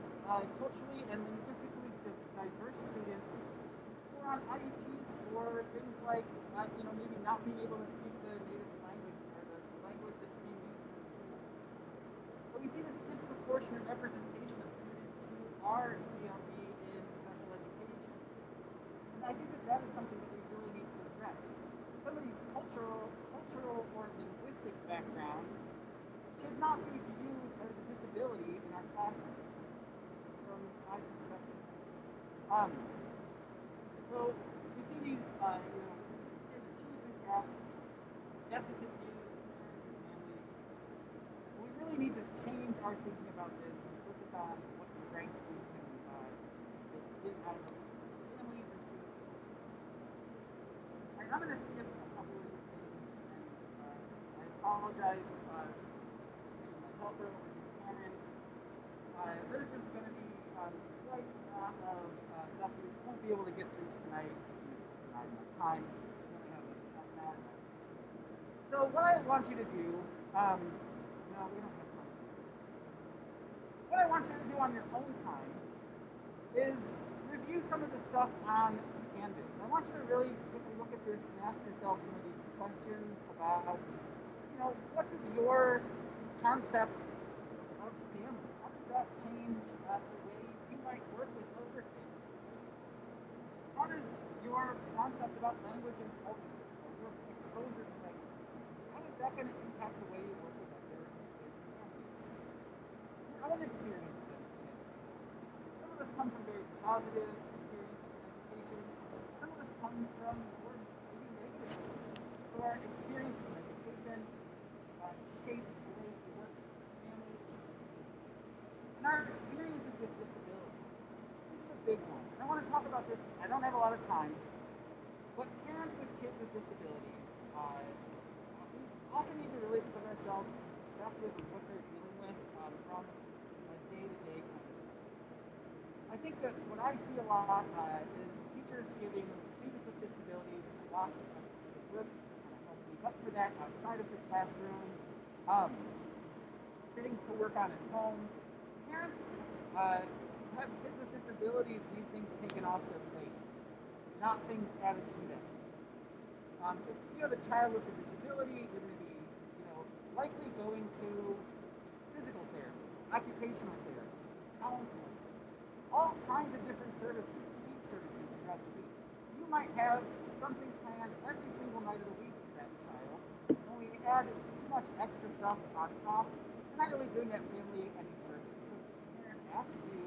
Speaker 1: culturally and linguistically diverse students who are on IEPs for things like maybe not being able to speak the native language or the language that's being used in the school. So we see this disproportionate representation of students who are CLB in special education. And I think that is something that we really need to address. Somebody's cultural or linguistic background should not be viewed as a disability in our classrooms, from my perspective. So we see these achievement gaps, deficit views of parents and families. We really need to change our thinking about this and focus on what strengths we can get out of families and students. I'm going to skip a couple of these things, and I apologize to my helper, Cameron. This is going to be quite a lot of stuff we won't be able to get through tonight. Not enough time. We only have like half an hour left. So what I want you to do, no, we don't have time. What I want you to do on your own time is review some of the stuff on Canvas. I want you to really take a look at this and ask yourself some of these questions about, what does your concept of family, how does that change the way you might work with other families? How does your concept about language and culture, or your exposure to language, how is that going to impact the way you work with other families? Your own experience with family. Some of us come from very positive experiences in come from were maybe negative. So our experiences in education shape the way we work with families, and our experiences with disability. This is a big one. And I want to talk about this. I don't have a lot of time, but parents with kids with disabilities, we often need to really put ourselves in perspective of what they're dealing with from a day-to-day kind of thing. I think that what I see a lot is teachers giving students with disabilities a lot of extra work to kind of help make up for that outside of the classroom, things to work on at home. Parents who have kids with disabilities need things taken off their plate, not things added to them. If you have a child with a disability, you're going to be, likely going to physical therapy, occupational therapy, counseling, all kinds of different services, sleep services throughout the week. You might have something planned every single night of the week for that child. And when we add too much extra stuff on top, you're not really doing that family any service. So if the parent asks you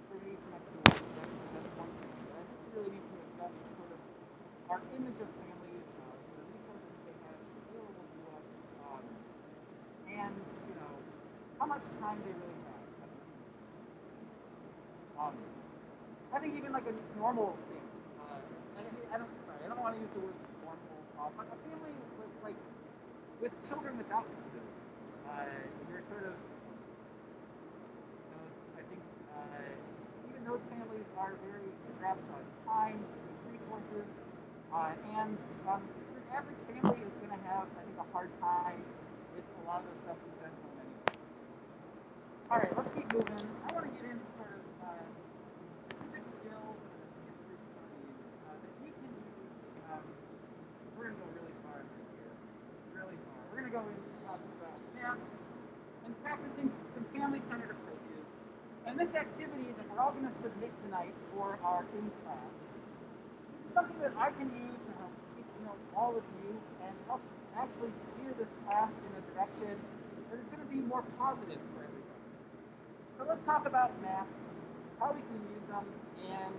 Speaker 1: for maybe some extra work, that's one thing. But I think we really need to adjust sort of our image of families, the resources they have available to us, and how much time they really have. I think even like a normal thing. I don't want to use the word normal, but a family with children without disabilities. You're sort of, I think even those families are very strapped on time, resources, and the average family is going to have, I think, a hard time with a lot of the stuff we send home anyway. All right, let's keep moving. I want to get into sort of specific skills and history studies that you can use. We're going to go really far here, really far. We're going to go into talking about math and practicing some family-centered approaches. And this activity that we're all going to submit tonight for our in-class, this is something that I can use to help get to know all of you and help actually steer this class in a direction that is going to be more positive for everybody. So let's talk about maps, how we can use them, and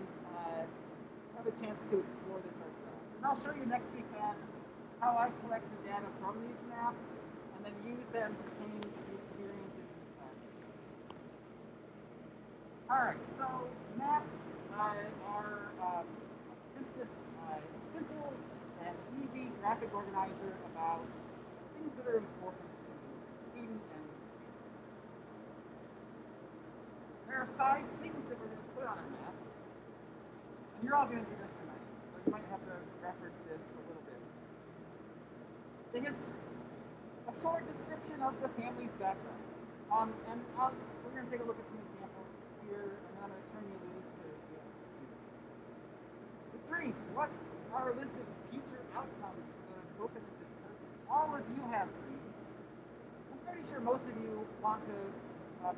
Speaker 1: have a chance to explore this ourselves. And I'll show you next weekend how I collect the data from these maps and then use them to change the experiences in the class. Alright, so maps are just this simple and easy graphic organizer about things that are important to the student and the family. There are 5 things that we're going to put on our map, and you're all going to do this tonight, so you might have to reference this a little bit. The history, a short description of the family's background, and we're going to take a look at some examples here, and then I'm going to turn you loose to the other students. The dreams, what are a list of future outcomes for the focus of this person? All of you have dreams. I'm pretty sure most of you want to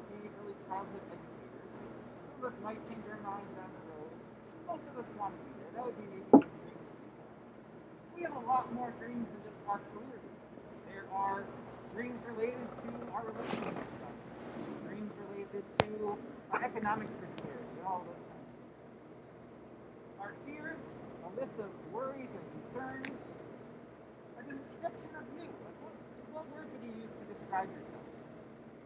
Speaker 1: be early childhood educators. Some of us might change our mind down the road. Most of us want to be there. That would be maybe a dream that we have. We have a lot more dreams than just our career dreams. There are dreams related to our relationship stuff, dreams related to our economic prosperity, all those kinds of things. Our fears, a list of worries or concerns, a description of you. Like what word would you use to describe yourself?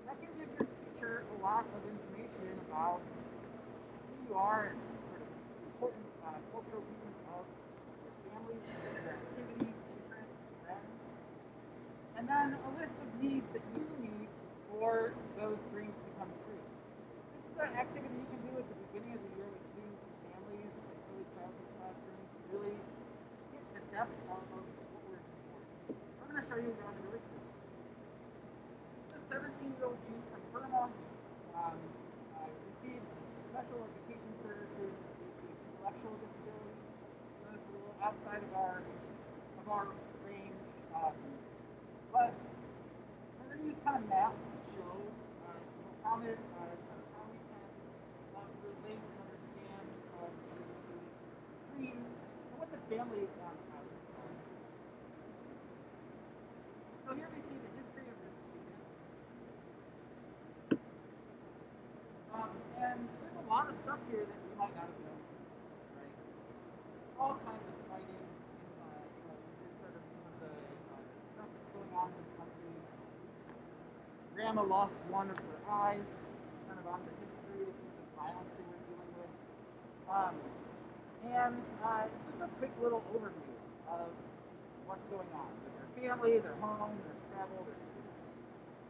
Speaker 1: That can give your teacher a lot of information about who you are and sort of important cultural pieces of your family, your activities, interests, friends. And then a list of needs that you need for those dreams to come true. This is an activity you can do at the beginning of the year with students and families in early childhood classrooms to really get the depth of what we're exploring. I'm going to show you one really quick. This 17-year-old youth from Burma receives special education services due to intellectual disability. So this is a little outside of our range. But we're going to use kind of maps to show how we can relate and understand this dreams and what the family has. So here we see the history of this student. And there's a lot of stuff here that you might not have known, right? all kinds of fighting, in sort of some of the stuff that's going on in this country. Grandma lost one of her eyes, kind of on the history, the violence that we're dealing with. And just a quick little overview of what's going on with their family, their home, their travel, their school.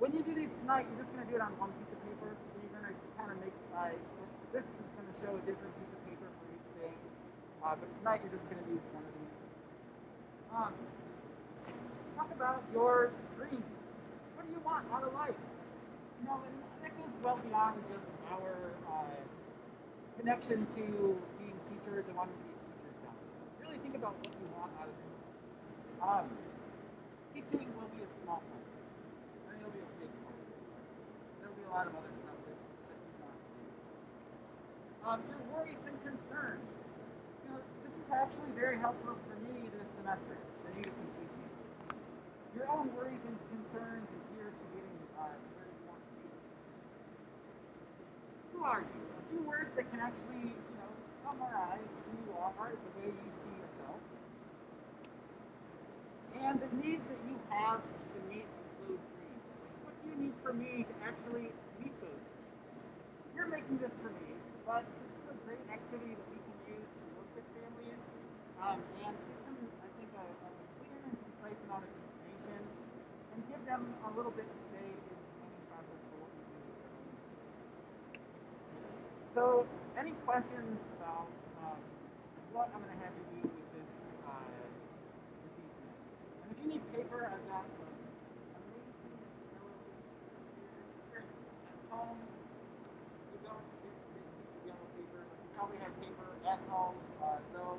Speaker 1: When you do these tonight, you're just going to do it on one piece of paper. So you're going to kind of make, this is going to show a different piece of paper for each day. But tonight you're just going to use one of these. Talk about your dreams. What do you want out of life? And that goes well beyond just our connection to being teachers and wanting to be teachers now. Really think about what you want out of it. Teaching will be a small part. And it'll be a big part. There'll be a lot of other stuff that you want to do. Your worries and concerns. This is actually very helpful for me this semester, for you to complete these. Your own worries and concerns and fears to getting where you want to be. Who are you? A few words that can actually, summarize who you are, the way you see yourself, and the needs that you have to meet those dreams. What do you need from me to actually meet those dreams? You're making this for me, but this is a great activity that we can use to work with families and get some, I think, a clear and concise amount of information and give them a little bit to say in the planning process for what we do. So, any questions about what I'm going to have you do with this, with these notes? And if you need paper, I've got some amazing yellow paper at home. You don't get yellow paper, but you probably have paper at home. So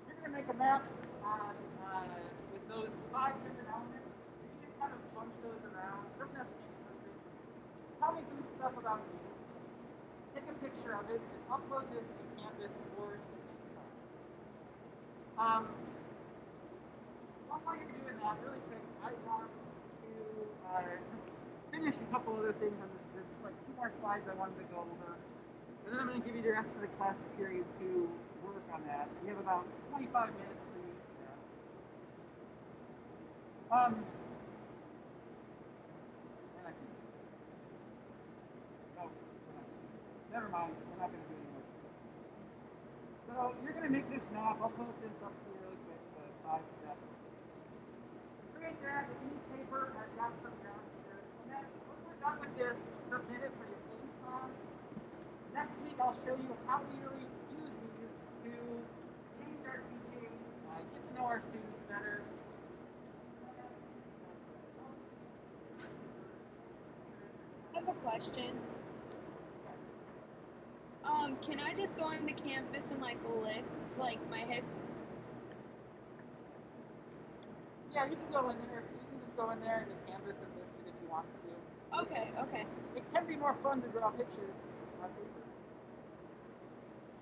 Speaker 1: you're going to make a map with those 5 different elements. You can kind of bunch those around. It doesn't have to be perfect. Tell me some stuff about you. Take a picture of it and upload this to Canvas or to While you're doing that, really quick, I want to just finish a couple other things on this. There's like 2 more slides I wanted to go over. And then I'm going to give you the rest of the class period to work on that. We have about 25 minutes for you to do that. And I can never mind, we're not going to do any more. So you're going to make this map. I'll put this up here really quick, the 5 steps. Create that. If you need paper, I've got some down here. And then when we're done with this, submit it for your exam. Next week, I'll show you how we really use these to change our teaching, get to know our students better.
Speaker 10: I have a question. Can I just go into Canvas and list my history?
Speaker 1: Yeah, you can go in there. You can just go in there into Canvas and list it if you want to.
Speaker 10: Okay.
Speaker 1: It can be more fun to draw pictures on paper,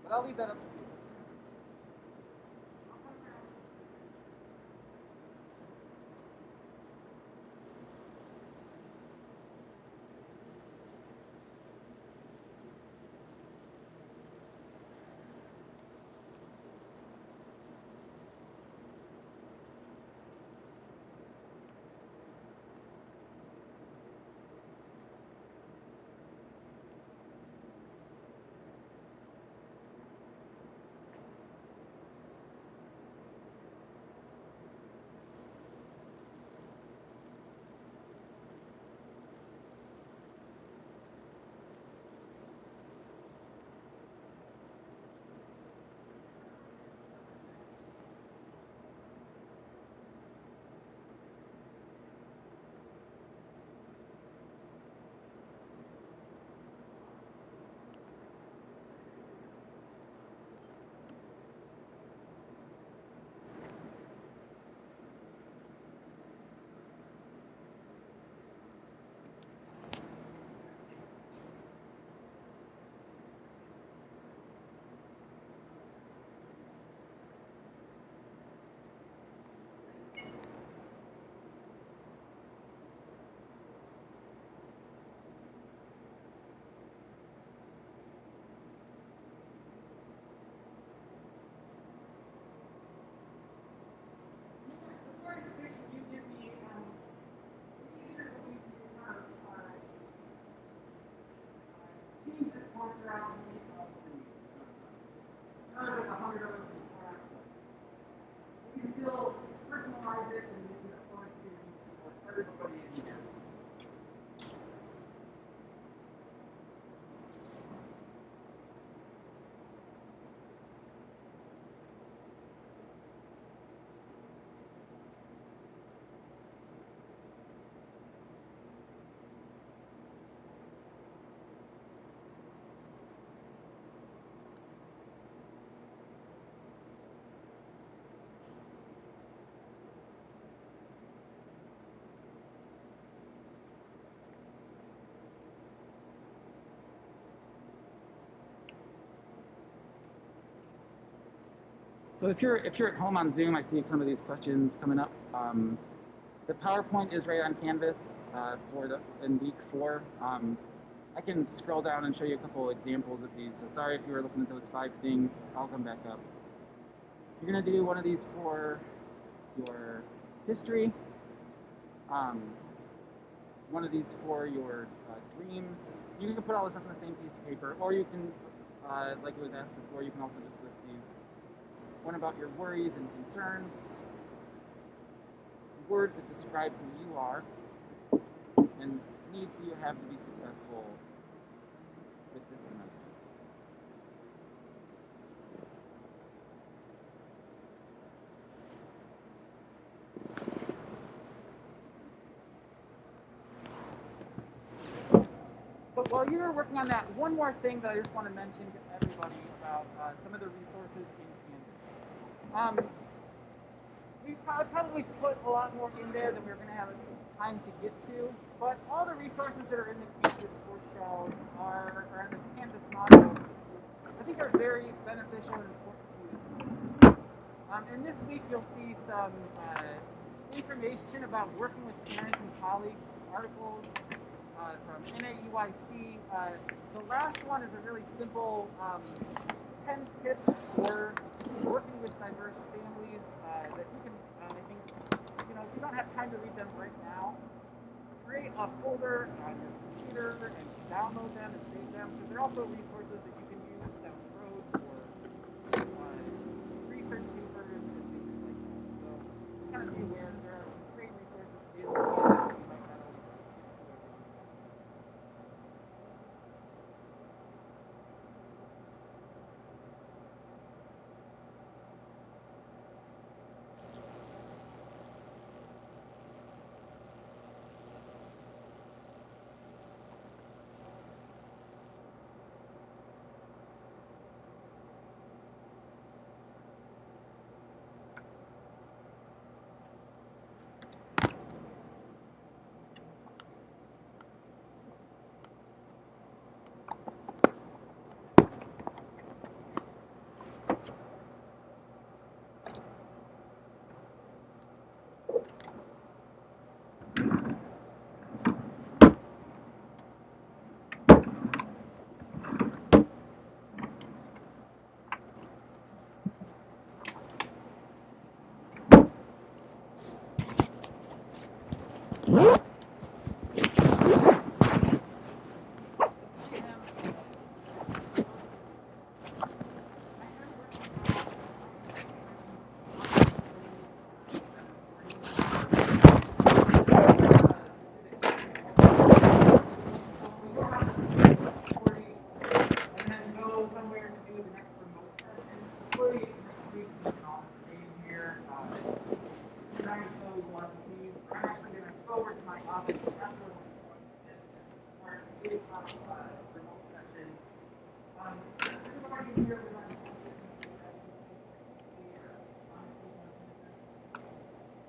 Speaker 1: but I'll leave that up to you. around none of it 100 of it is correct. You can still personalize it and make it a fun experience for everybody in here. So if you're at home on Zoom, I see some of these questions coming up. The PowerPoint is right on Canvas in week 4. I can scroll down and show you a couple examples of these. So sorry if you were looking at those 5 things. I'll come back up. You're going to do one of these for your history, one of these for your dreams. You can put all this up on the same piece of paper, or you can, like it was asked before, you can also just list these. One about your worries and concerns, words that describe who you are, and needs that you have to be successful with this semester. So while you're working on that, one more thing that I just want to mention to everybody about some of the resources in Canvas. We probably put a lot more in there than we're going to have time to get to, but all the resources that are in the Canvas course shells or in the Canvas modules, I think are very beneficial and important to you as teachers. And this week you'll see some information about working with parents and colleagues, articles from eiec. The last one is a really simple 10 tips for working with diverse families that you can, I think, if you don't have time to read them right now, create a folder on your computer and download them and save them, because they're also resources that you can use down the road for research papers and things like that. So just kind of be aware that there are some great resources in Canvas that you might not always have.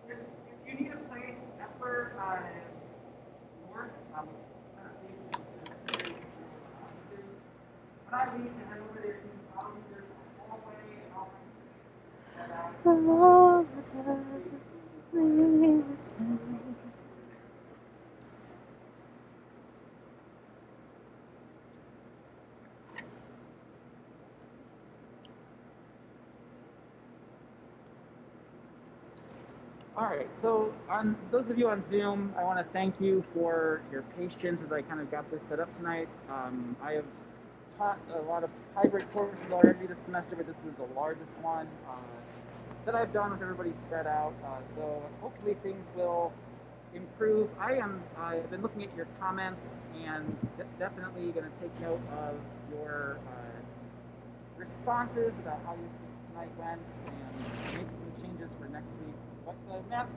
Speaker 1: If you need a place after work, when I leave and head over there, there's a hallway and all
Speaker 5: All the time, leaving this way.
Speaker 1: All right, so on those of you on Zoom, I want to thank you for your patience as I kind of got this set up tonight. I have taught a lot of hybrid courses already this semester, but this is the largest one that I've done with everybody spread out. So hopefully things will improve. I've been looking at your comments and definitely going to take note of your responses about how you think tonight went and make some changes for next week. But the math